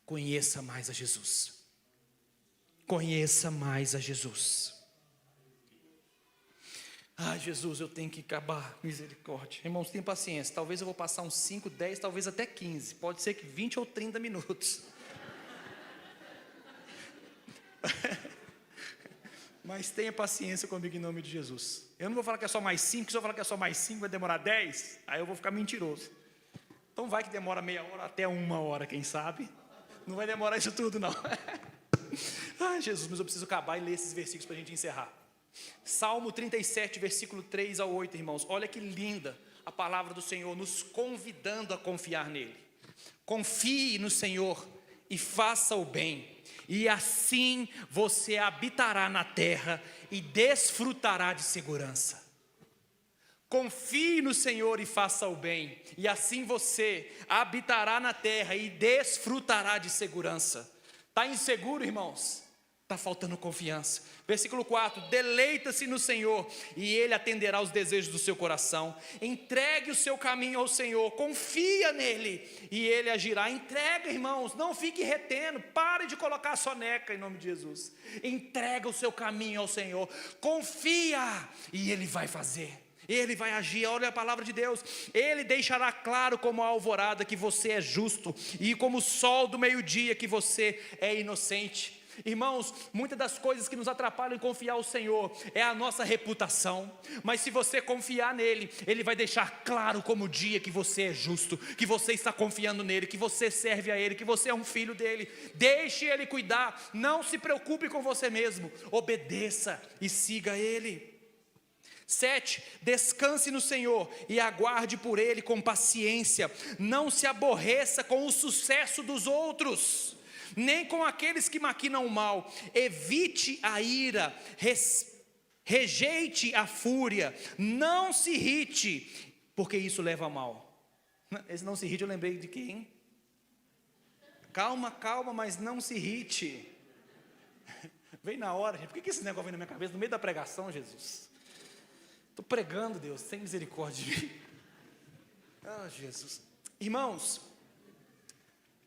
conheça mais a Jesus. Conheça mais a Jesus. Ai, Jesus, eu tenho que acabar, misericórdia. Irmãos, tenham paciência, talvez eu vou passar uns 5, 10, talvez até 15. Pode ser que 20 ou 30 minutos. Mas tenha paciência comigo em nome de Jesus. Eu não vou falar que é só mais 5, se eu falar que é só mais 5 vai demorar 10, aí eu vou ficar mentiroso. Então vai que demora meia hora até 1 hora, quem sabe. Não vai demorar isso tudo não. Ai, Jesus, mas eu preciso acabar e ler esses versículos para a gente encerrar. Salmo 37, versículo 3 ao 8, irmãos. Olha que linda a palavra do Senhor, nos convidando a confiar nele. Confie no Senhor e faça o bem, e assim você habitará na terra e desfrutará de segurança. Confie no Senhor e faça o bem, e assim você habitará na terra e desfrutará de segurança. Está inseguro, irmãos? Está faltando confiança. Versículo 4, deleita-se no Senhor e Ele atenderá os desejos do seu coração. Entregue o seu caminho ao Senhor, confia nele e Ele agirá. Entrega, irmãos, não fique retendo, pare de colocar a soneca em nome de Jesus. Entrega o seu caminho ao Senhor, confia e Ele vai fazer. Ele vai agir, olha a palavra de Deus. Ele deixará claro como a alvorada que você é justo, e como o sol do meio-dia que você é inocente. Irmãos, muitas das coisas que nos atrapalham em confiar ao Senhor é a nossa reputação, mas se você confiar nele, Ele vai deixar claro como o dia que você é justo, que você está confiando nele, que você serve a Ele, que você é um filho dele. Deixe Ele cuidar, não se preocupe com você mesmo, obedeça e siga Ele. 7, descanse no Senhor e aguarde por Ele com paciência, não se aborreça com o sucesso dos outros, nem com aqueles que maquinam o mal. Evite a ira, rejeite a fúria, não se irrite, porque isso leva a mal. Esse não se irrite, eu lembrei de quem? Calma, mas não se irrite. Vem na hora, gente. Por que esse negócio vem na minha cabeça no meio da pregação, Jesus? Estou pregando, Deus, tem misericórdia de mim. Ah, Jesus. Irmãos,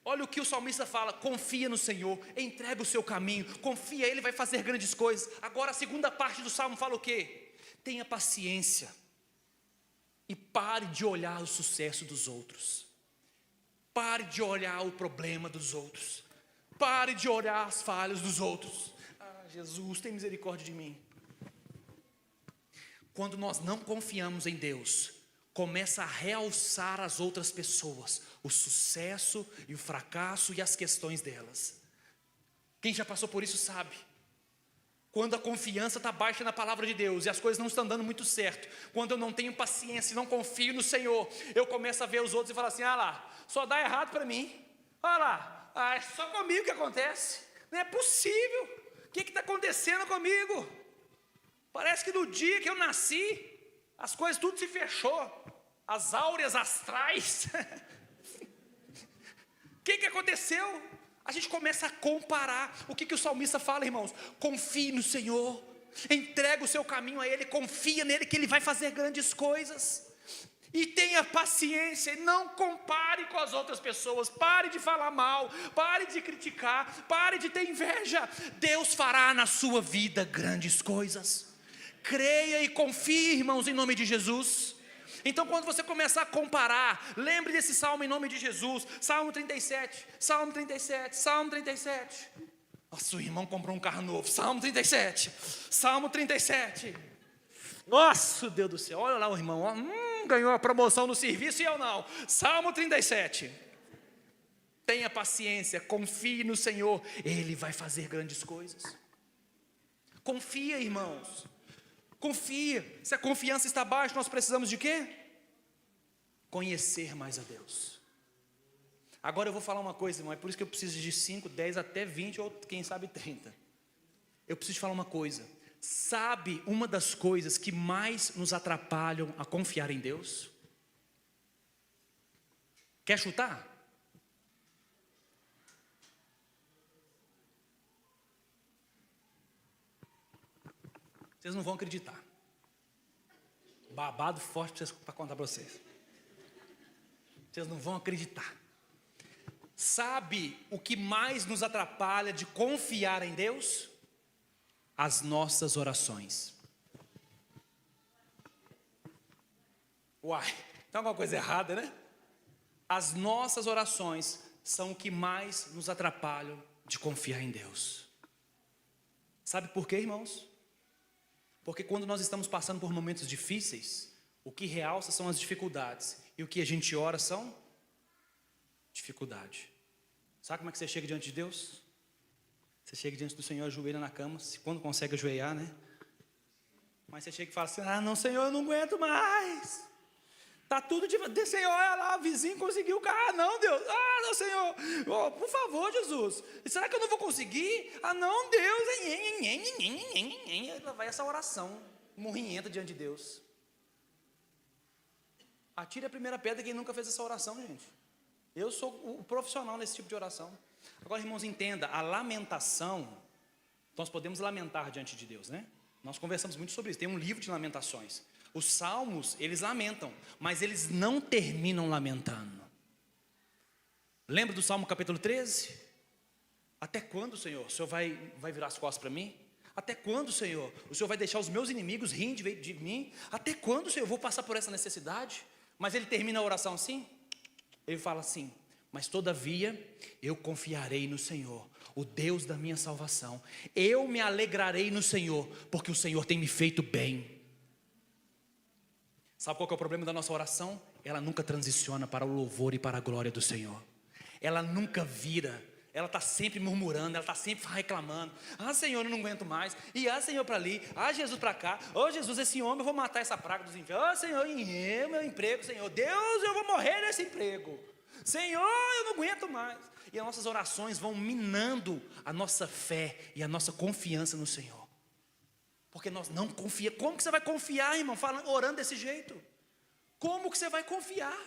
olha o que o salmista fala: confia no Senhor, entrega o seu caminho, confia, Ele vai fazer grandes coisas. Agora a segunda parte do salmo fala o quê? Tenha paciência e pare de olhar o sucesso dos outros. Pare de olhar o problema dos outros. Pare de olhar as falhas dos outros. Ah, Jesus, tem misericórdia de mim. Quando nós não confiamos em Deus, começa a realçar as outras pessoas, o sucesso e o fracasso e as questões delas. Quem já passou por isso sabe. Quando a confiança está baixa na palavra de Deus e as coisas não estão dando muito certo, quando eu não tenho paciência e não confio no Senhor, eu começo a ver os outros e falo assim: ah lá, só dá errado para mim. Ah lá, é só comigo que acontece. Não é possível. O que está acontecendo comigo? Parece que no dia que eu nasci, as coisas tudo se fechou. As áureas astrais. O que aconteceu? A gente começa a comparar. O que o salmista fala, irmãos? Confie no Senhor, entrega o seu caminho a Ele, confia nele que Ele vai fazer grandes coisas. E tenha paciência, não compare com as outras pessoas, pare de falar mal, pare de criticar, pare de ter inveja. Deus fará na sua vida grandes coisas. Creia e confie, irmãos, em nome de Jesus. Então quando você começar a comparar, lembre desse salmo em nome de Jesus. Salmo 37, Salmo 37, Salmo 37. Nossa, o irmão comprou um carro novo. Salmo 37, Salmo 37. Nossa, Deus do céu, olha lá o irmão, ganhou a promoção no serviço e eu não. Salmo 37. Tenha paciência, confie no Senhor, Ele vai fazer grandes coisas. Confia, irmãos. Confia. Se a confiança está baixa, nós precisamos de quê? Conhecer mais a Deus. Agora eu vou falar uma coisa, irmão, é por isso que eu preciso de 5, 10, até 20 ou quem sabe 30. Eu preciso te falar uma coisa. Sabe uma das coisas que mais nos atrapalham a confiar em Deus? Quer chutar? Vocês não vão acreditar. Babado forte para contar para vocês. Vocês não vão acreditar. Sabe o que mais nos atrapalha de confiar em Deus? As nossas orações. Uai, tem alguma coisa errada, né? As nossas orações são o que mais nos atrapalham de confiar em Deus. Sabe por quê, irmãos? Porque quando nós estamos passando por momentos difíceis, o que realça são as dificuldades. E o que a gente ora são dificuldade. Sabe como é que você chega diante de Deus? Você chega diante do Senhor, ajoelha na cama, quando consegue ajoelhar, né? Mas você chega e fala assim: ah, não, Senhor, eu não aguento mais. Tá tudo de Senhor, olha lá, o vizinho conseguiu o carro. Ah, não, Deus. Ah, não, Senhor. Oh, por favor, Jesus. Será que eu não vou conseguir? Ah, não, Deus. Vai essa oração morrinhenta diante de Deus. Atire a primeira pedra quem nunca fez essa oração, gente. Eu sou o profissional nesse tipo de oração. Agora, irmãos, entenda, a lamentação, nós podemos lamentar diante de Deus, né? Nós conversamos muito sobre isso, tem um livro de lamentações. Os salmos, eles lamentam, mas eles não terminam lamentando. Lembra do Salmo capítulo 13? Até quando, Senhor, o Senhor vai virar as costas para mim? Até quando, Senhor, o Senhor vai deixar os meus inimigos rirem de mim? Até quando, Senhor, eu vou passar por essa necessidade? Mas ele termina a oração assim? Ele fala assim: mas todavia eu confiarei no Senhor, o Deus da minha salvação. Eu me alegrarei no Senhor, porque o Senhor tem me feito bem. Sabe qual que é o problema da nossa oração? Ela nunca transiciona para o louvor e para a glória do Senhor. Ela nunca vira. Ela está sempre murmurando, ela está sempre reclamando. Ah, Senhor, eu não aguento mais. E ah, Senhor, para ali. Ah, Jesus, para cá. Oh, Jesus, esse homem, eu vou matar essa praga dos infernos. Oh, Senhor, meu emprego, Senhor. Deus, eu vou morrer nesse emprego. Senhor, eu não aguento mais. E as nossas orações vão minando a nossa fé e a nossa confiança no Senhor. Porque nós não confiamos. Como que você vai confiar, irmão, orando desse jeito? Como que você vai confiar?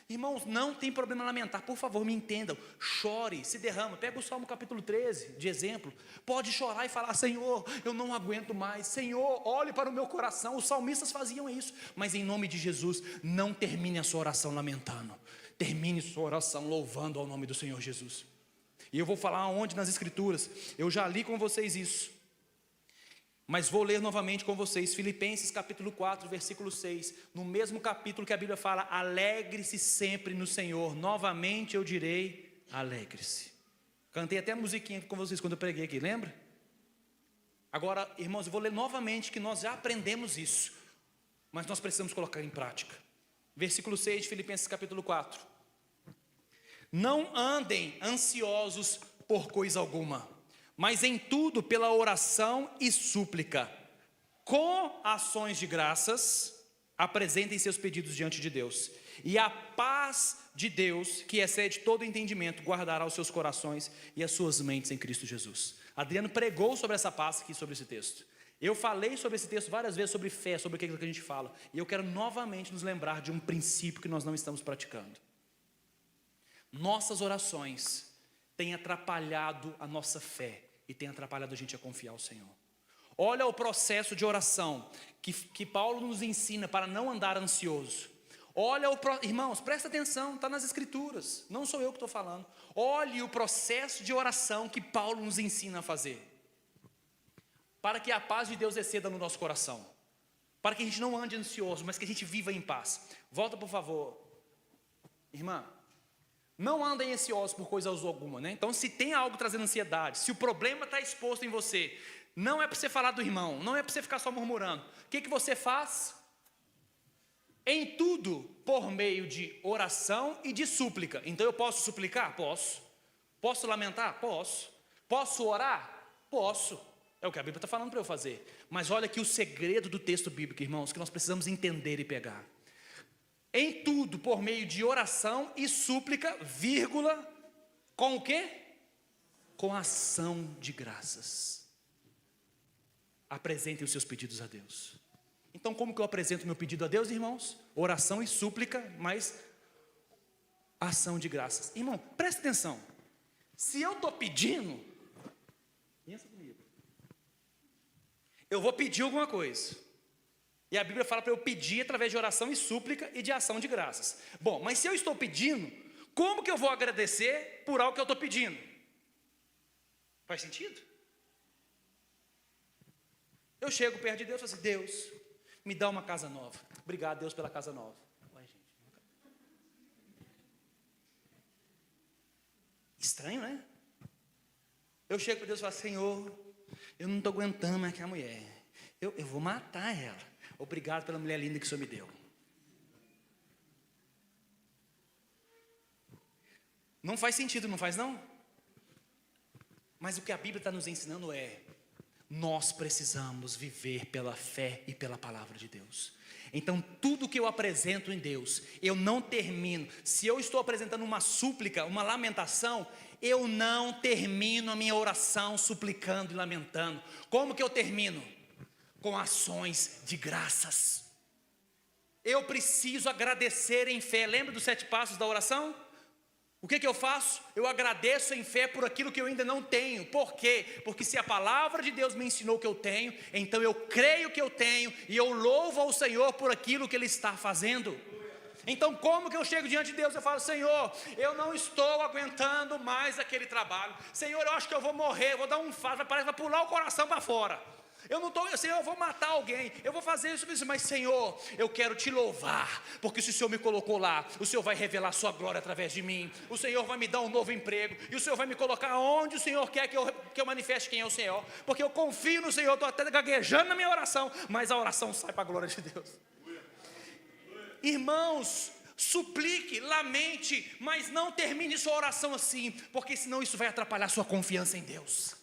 Irmãos, não tem problema lamentar, por favor, me entendam. Chore, se derrama. Pega o Salmo capítulo 13 de exemplo. Pode chorar e falar: Senhor, eu não aguento mais. Senhor, olhe para o meu coração. Os salmistas faziam isso. Mas em nome de Jesus, não termine a sua oração lamentando. Termine sua oração louvando ao nome do Senhor Jesus. E eu vou falar aonde nas Escrituras. Eu já li com vocês isso, mas vou ler novamente com vocês, Filipenses capítulo 4, versículo 6, no mesmo capítulo que a Bíblia fala: alegre-se sempre no Senhor. Novamente eu direi: alegre-se. Cantei até a musiquinha com vocês quando eu preguei aqui, lembra? Agora, irmãos, eu vou ler novamente, que nós já aprendemos isso, mas nós precisamos colocar em prática. Versículo 6 de Filipenses capítulo 4. Não andem ansiosos por coisa alguma, mas em tudo pela oração e súplica, com ações de graças, apresentem seus pedidos diante de Deus. E a paz de Deus, que excede todo entendimento, guardará os seus corações e as suas mentes em Cristo Jesus. Adriano pregou sobre essa paz aqui, sobre esse texto. Eu falei sobre esse texto várias vezes, sobre fé, sobre aquilo que a gente fala. E eu quero novamente nos lembrar de um princípio que nós não estamos praticando. Nossas orações têm atrapalhado a nossa fé e têm atrapalhado a gente a confiar ao Senhor. Olha o processo de oração que Paulo nos ensina para não andar ansioso. Olha irmãos, presta atenção, está nas Escrituras, não sou eu que estou falando. Olhe o processo de oração que Paulo nos ensina a fazer, para que a paz de Deus exceda no nosso coração, para que a gente não ande ansioso, mas que a gente viva em paz. Volta, por favor, irmã. Não andem ansiosos por coisa alguma, né? Então, se tem algo trazendo ansiedade, se o problema está exposto em você, não é para você falar do irmão, não é para você ficar só murmurando. O que você faz? Em tudo, por meio de oração e de súplica. Então, eu posso suplicar? Posso. Posso lamentar? Posso. Posso orar? Posso. É o que a Bíblia está falando para eu fazer. Mas olha aqui o segredo do texto bíblico, irmãos, que nós precisamos entender e pegar. Em tudo, por meio de oração e súplica, vírgula, com o quê? Com ação de graças. Apresentem os seus pedidos a Deus. Então, como que eu apresento meu pedido a Deus, irmãos? Oração e súplica, mas ação de graças. Irmão, presta atenção. Se eu estou pedindo, pensa comigo. Eu vou pedir alguma coisa. E a Bíblia fala para eu pedir através de oração e súplica e de ação de graças. Bom, mas se eu estou pedindo, como que eu vou agradecer por algo que eu estou pedindo? Faz sentido? Eu chego perto de Deus e falo assim: Deus, me dá uma casa nova. Obrigado, Deus, pela casa nova. Ué, gente, estranho, né? Eu chego para Deus e falo: Senhor, eu não estou aguentando mais aquela mulher. Eu vou matar ela. Obrigado pela mulher linda que o Senhor me deu. Não faz sentido, não faz não? Mas o que a Bíblia está nos ensinando é: nós precisamos viver pela fé e pela palavra de Deus. Então tudo que eu apresento em Deus, eu não termino. Se eu estou apresentando uma súplica, uma lamentação, eu não termino a minha oração suplicando e lamentando. Como que eu termino? Com ações de graças. Eu preciso agradecer em fé. Lembra dos 7 passos da oração? O que eu faço? Eu agradeço em fé por aquilo que eu ainda não tenho. Por quê? Porque se a palavra de Deus me ensinou que eu tenho, então eu creio que eu tenho, e eu louvo ao Senhor por aquilo que Ele está fazendo. Então como que eu chego diante de Deus? Eu falo: Senhor, eu não estou aguentando mais aquele trabalho. Senhor, eu acho que eu vou morrer, vou dar um infarto, parece que vai pular o coração para fora. Eu não estou, Senhor, eu vou matar alguém, eu vou fazer isso, mas Senhor, eu quero te louvar, porque se o Senhor me colocou lá, o Senhor vai revelar sua glória através de mim, o Senhor vai me dar um novo emprego, e o Senhor vai me colocar onde o Senhor quer que eu manifeste quem é o Senhor, porque eu confio no Senhor. Estou até gaguejando na minha oração, mas a oração sai para a glória de Deus. Irmãos, suplique, lamente, mas não termine sua oração assim, porque senão isso vai atrapalhar sua confiança em Deus.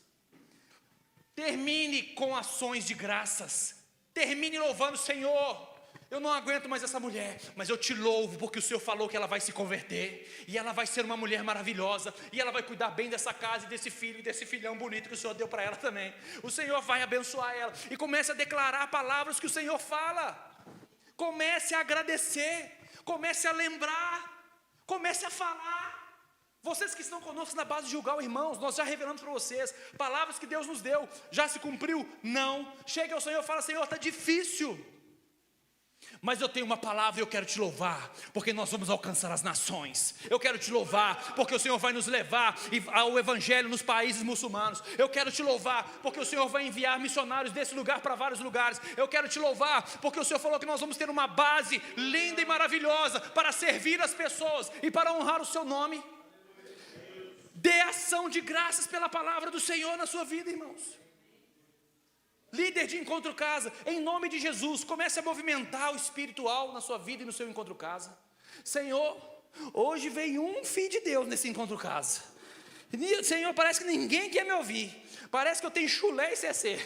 Termine com ações de graças. Termine louvando: Senhor, eu não aguento mais essa mulher, mas eu te louvo porque o Senhor falou que ela vai se converter, e ela vai ser uma mulher maravilhosa, e ela vai cuidar bem dessa casa e desse filho, e desse filhão bonito que o Senhor deu para ela também. O Senhor vai abençoar ela. E comece a declarar palavras que o Senhor fala. Comece a agradecer, comece a lembrar, comece a falar. Vocês que estão conosco na base de Gilgal, irmãos, nós já revelamos para vocês palavras que Deus nos deu. Já se cumpriu? Não. Chega ao Senhor e fala: Senhor, está difícil, mas eu tenho uma palavra e eu quero te louvar, porque nós vamos alcançar as nações. Eu quero te louvar, porque o Senhor vai nos levar ao evangelho nos países muçulmanos. Eu quero te louvar, porque o Senhor vai enviar missionários desse lugar para vários lugares. Eu quero te louvar, porque o Senhor falou que nós vamos ter uma base linda e maravilhosa para servir as pessoas e para honrar o seu nome. Dê ação de graças pela palavra do Senhor na sua vida, irmãos. Líder de Encontro Casa, em nome de Jesus, comece a movimentar o espiritual na sua vida e no seu Encontro Casa. Senhor, hoje veio um filho de Deus nesse Encontro Casa. Senhor, parece que ninguém quer me ouvir. Parece que eu tenho chulé e CC.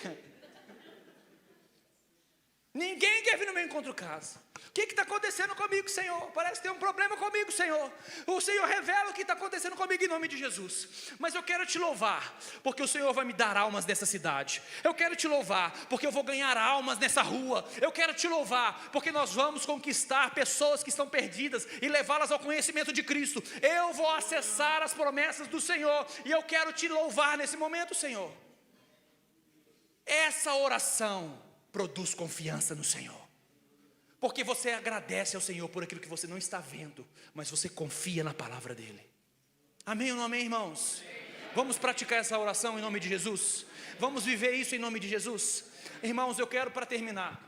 Ninguém quer vir no meu Encontro Casa. O que está acontecendo comigo, Senhor? Parece que tem um problema comigo, Senhor. O Senhor revela o que está acontecendo comigo em nome de Jesus. Mas eu quero te louvar, porque o Senhor vai me dar almas nessa cidade. Eu quero te louvar, porque eu vou ganhar almas nessa rua. Eu quero te louvar, porque nós vamos conquistar pessoas que estão perdidas e levá-las ao conhecimento de Cristo. Eu vou acessar as promessas do Senhor, e eu quero te louvar nesse momento, Senhor. Essa oração produz confiança no Senhor, porque você agradece ao Senhor por aquilo que você não está vendo, mas você confia na palavra dEle. Amém ou não amém, irmãos? Vamos praticar essa oração em nome de Jesus? Vamos viver isso em nome de Jesus? Irmãos, eu quero, para terminar,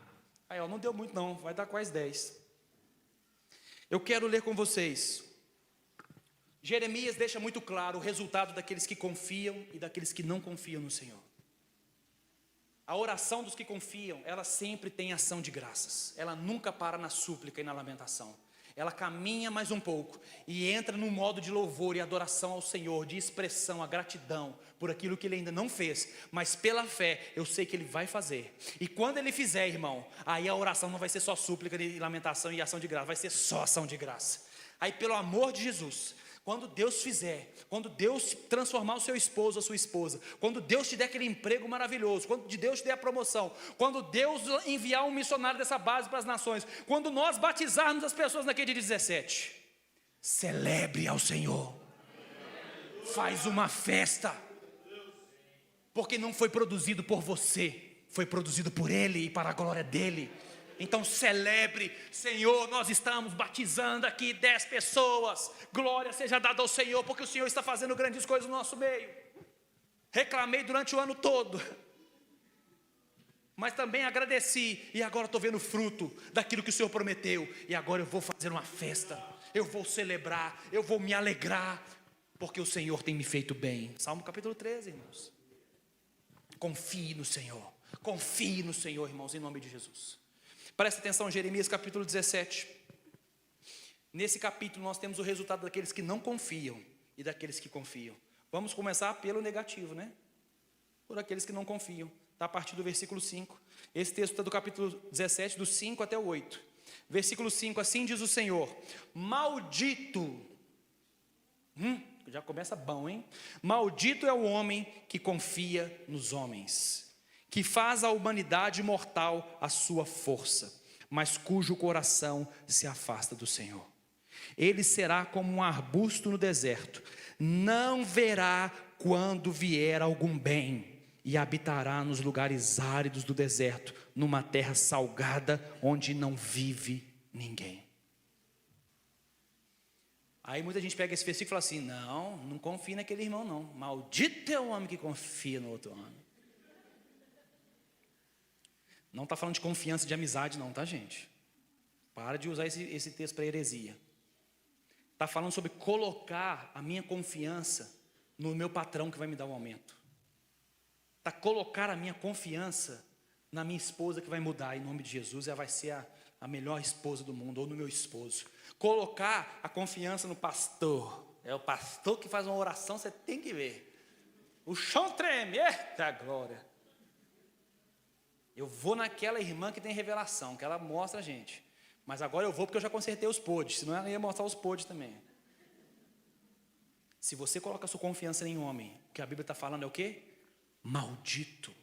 aí, não deu muito não, vai dar quase 10. Eu quero ler com vocês. Jeremias deixa muito claro o resultado daqueles que confiam e daqueles que não confiam no Senhor. A oração dos que confiam, ela sempre tem ação de graças. Ela nunca para na súplica e na lamentação. ela caminha mais um pouco e entra no modo de louvor e adoração ao Senhor, de expressão, a gratidão por aquilo que Ele ainda não fez, mas pela fé eu sei que Ele vai fazer. E quando Ele fizer, irmão, aí a oração não vai ser só súplica e lamentação e ação de graça, vai ser só ação de graça. Aí, pelo amor de Jesus, quando Deus fizer, quando Deus transformar o seu esposo, a sua esposa, quando Deus te der aquele emprego maravilhoso, quando Deus te der a promoção, quando Deus enviar um missionário dessa base para as nações, quando nós batizarmos as pessoas naquele dia 17, celebre ao Senhor, faz uma festa, porque não foi produzido por você, foi produzido por Ele e para a glória dEle. Então celebre, Senhor, nós estamos batizando aqui 10 pessoas, glória seja dada ao Senhor, porque o Senhor está fazendo grandes coisas no nosso meio. Reclamei durante o ano todo, mas também agradeci, e agora estou vendo o fruto daquilo que o Senhor prometeu, e agora eu vou fazer uma festa, eu vou celebrar, eu vou me alegrar, porque o Senhor tem me feito bem. Salmo capítulo 13, irmãos. Confie no Senhor, irmãos, em nome de Jesus. Presta atenção, Jeremias capítulo 17. Nesse capítulo nós temos o resultado daqueles que não confiam e daqueles que confiam. Vamos começar pelo negativo, né? Por aqueles que não confiam. Está a partir do versículo 5. Esse texto está do capítulo 17, do 5 até o 8. Versículo 5, assim diz o Senhor: maldito. Já começa bom, hein? Maldito é o homem que confia nos homens, que faz a humanidade mortal a sua força, mas cujo coração se afasta do Senhor. Ele será como um arbusto no deserto, não verá quando vier algum bem, e habitará nos lugares áridos do deserto, numa terra salgada, onde não vive ninguém. Aí muita gente pega esse versículo e fala assim: não confie naquele irmão não, maldito é o homem que confia no outro homem. Não está falando de confiança, de amizade não, tá, gente? Para de usar esse texto para heresia. Está falando sobre colocar a minha confiança no meu patrão que vai me dar um aumento. Está colocar a minha confiança na minha esposa que vai mudar em nome de Jesus, ela vai ser a melhor esposa do mundo, ou no meu esposo. Colocar a confiança no pastor, é o pastor que faz uma oração, você tem que ver. O chão treme, eita glória. Eu vou naquela irmã que tem revelação, que ela mostra a gente. Mas agora eu vou porque eu já consertei os pods, senão ela ia mostrar os pods também. Se você coloca a sua confiança em homem, o que a Bíblia está falando é o quê? Maldito.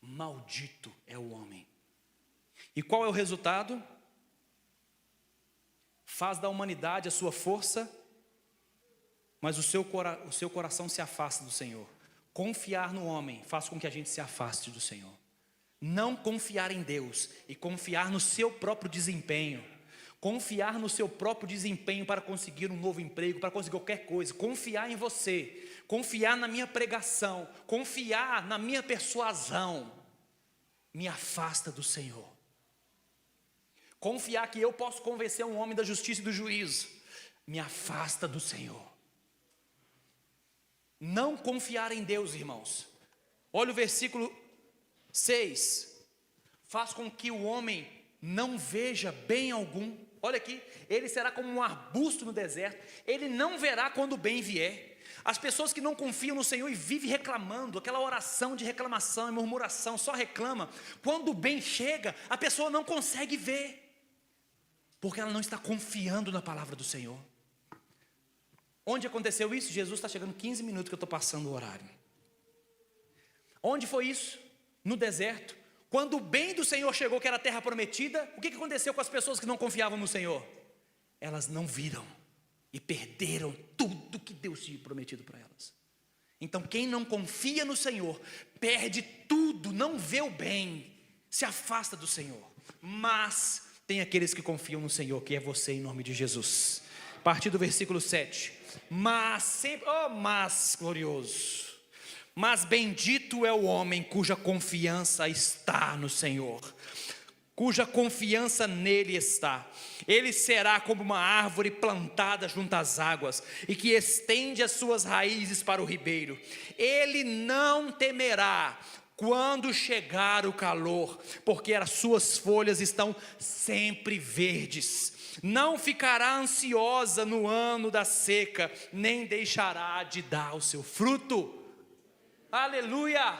Maldito é o homem. E qual é o resultado? Faz da humanidade a sua força, mas o seu coração se afasta do Senhor. Confiar no homem faz com que a gente se afaste do Senhor. Não confiar em Deus e confiar no seu próprio desempenho. Confiar no seu próprio desempenho para conseguir um novo emprego, para conseguir qualquer coisa. Confiar em você, confiar na minha pregação, confiar na minha persuasão, me afasta do Senhor. Confiar que eu posso convencer um homem da justiça e do juízo, me afasta do Senhor. Não confiar em Deus, irmãos. Olha o versículo 6. Faz com que o homem não veja bem algum. Olha aqui, ele será como um arbusto no deserto, ele não verá quando o bem vier. As pessoas que não confiam no Senhor e vivem reclamando, aquela oração de reclamação e murmuração, só reclama. Quando o bem chega, a pessoa não consegue ver, porque ela não está confiando na palavra do Senhor. Onde aconteceu isso? Jesus está chegando 15 minutos que eu estou passando o horário. Onde foi isso? No deserto. Quando o bem do Senhor chegou, que era a terra prometida, o que aconteceu com as pessoas que não confiavam no Senhor? Elas não viram e perderam tudo que Deus tinha prometido para elas. Então quem não confia no Senhor, perde tudo, não vê o bem, se afasta do Senhor. Mas tem aqueles que confiam no Senhor, que é você em nome de Jesus. A partir do versículo 7. Mas sempre, mas glorioso. Mas bendito é o homem cuja confiança está no Senhor, cuja confiança nele está. Ele será como uma árvore plantada junto às águas e que estende as suas raízes para o ribeiro. Ele não temerá quando chegar o calor, porque as suas folhas estão sempre verdes. Não ficará ansiosa no ano da seca, nem deixará de dar o seu fruto. Aleluia!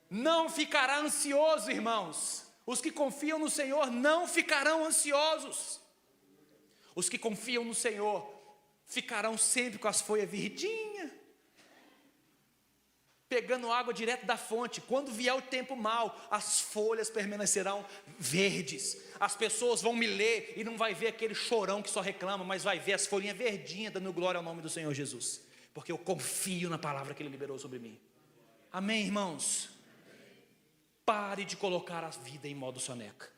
Não ficará ansioso, irmãos. Os que confiam no Senhor não ficarão ansiosos. Os que confiam no Senhor ficarão sempre com as folhas verdinhas, pegando água direto da fonte. Quando vier o tempo mau, as folhas permanecerão verdes. As pessoas vão me ler e não vai ver aquele chorão que só reclama, mas vai ver as folhinhas verdinhas dando glória ao nome do Senhor Jesus, porque eu confio na palavra que Ele liberou sobre mim. Amém, irmãos? Pare de colocar a vida em modo soneca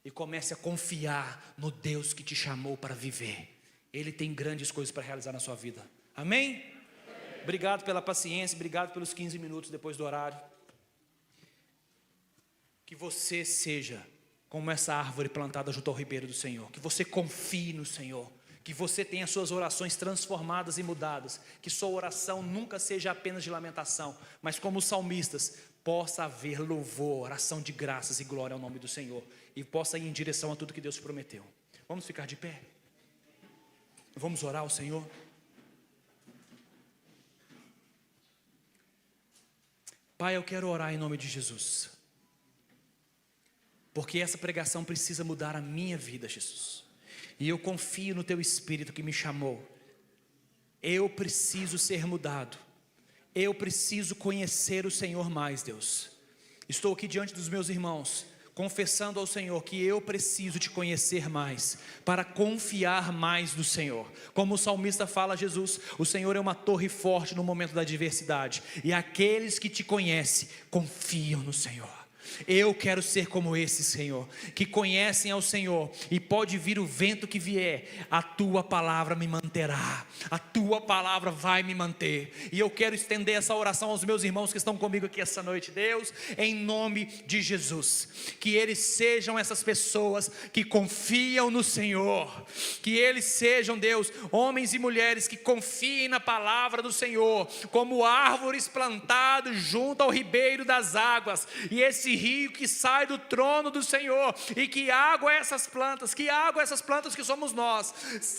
e comece a confiar no Deus que te chamou para viver. Ele tem grandes coisas para realizar na sua vida. Amém? Obrigado pela paciência, obrigado pelos 15 minutos depois do horário. Que você seja como essa árvore plantada junto ao ribeiro do Senhor. Que você confie no Senhor. Que você tenha suas orações transformadas e mudadas. Que sua oração nunca seja apenas de lamentação, mas como os salmistas, possa haver louvor, oração de graças e glória ao nome do Senhor. E possa ir em direção a tudo que Deus prometeu. Vamos ficar de pé? Vamos orar ao Senhor? Pai, eu quero orar em nome de Jesus, porque essa pregação precisa mudar a minha vida, Jesus, e eu confio no Teu Espírito que me chamou. Eu preciso ser mudado, eu preciso conhecer o Senhor mais, Deus. Estou aqui diante dos meus irmãos, confessando ao Senhor que eu preciso te conhecer mais, para confiar mais no Senhor. Como o salmista fala, Jesus, o Senhor é uma torre forte no momento da adversidade, e aqueles que te conhecem, confiam no Senhor. Eu quero ser como esse, Senhor, que conhecem ao Senhor, e pode vir o vento que vier, a Tua palavra me manterá, a Tua palavra vai me manter. E eu quero estender essa oração aos meus irmãos que estão comigo aqui essa noite. Deus, em nome de Jesus, que eles sejam essas pessoas que confiam no Senhor, que eles sejam, Deus, homens e mulheres que confiem na palavra do Senhor, como árvores plantadas junto ao ribeiro das águas, e esse rio que sai do trono do Senhor, e que água essas plantas, que somos nós,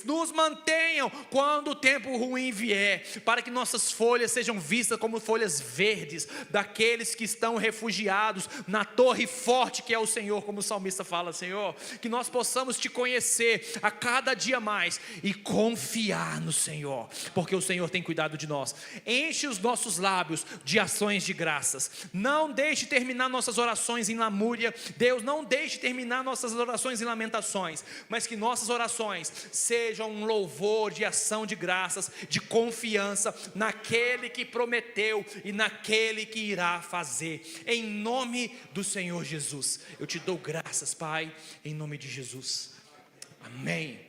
nos mantenham quando o tempo ruim vier, para que nossas folhas sejam vistas como folhas verdes, daqueles que estão refugiados na torre forte que é o Senhor, como o salmista fala. Senhor, que nós possamos te conhecer a cada dia mais, e confiar no Senhor, porque o Senhor tem cuidado de nós. Enche os nossos lábios de ações de graças, não deixe terminar nossas orações em lamúria, Deus, não deixe terminar nossas orações em lamentações, mas que nossas orações sejam um louvor de ação de graças, de confiança naquele que prometeu e naquele que irá fazer, em nome do Senhor Jesus. Eu te dou graças, Pai, em nome de Jesus, amém.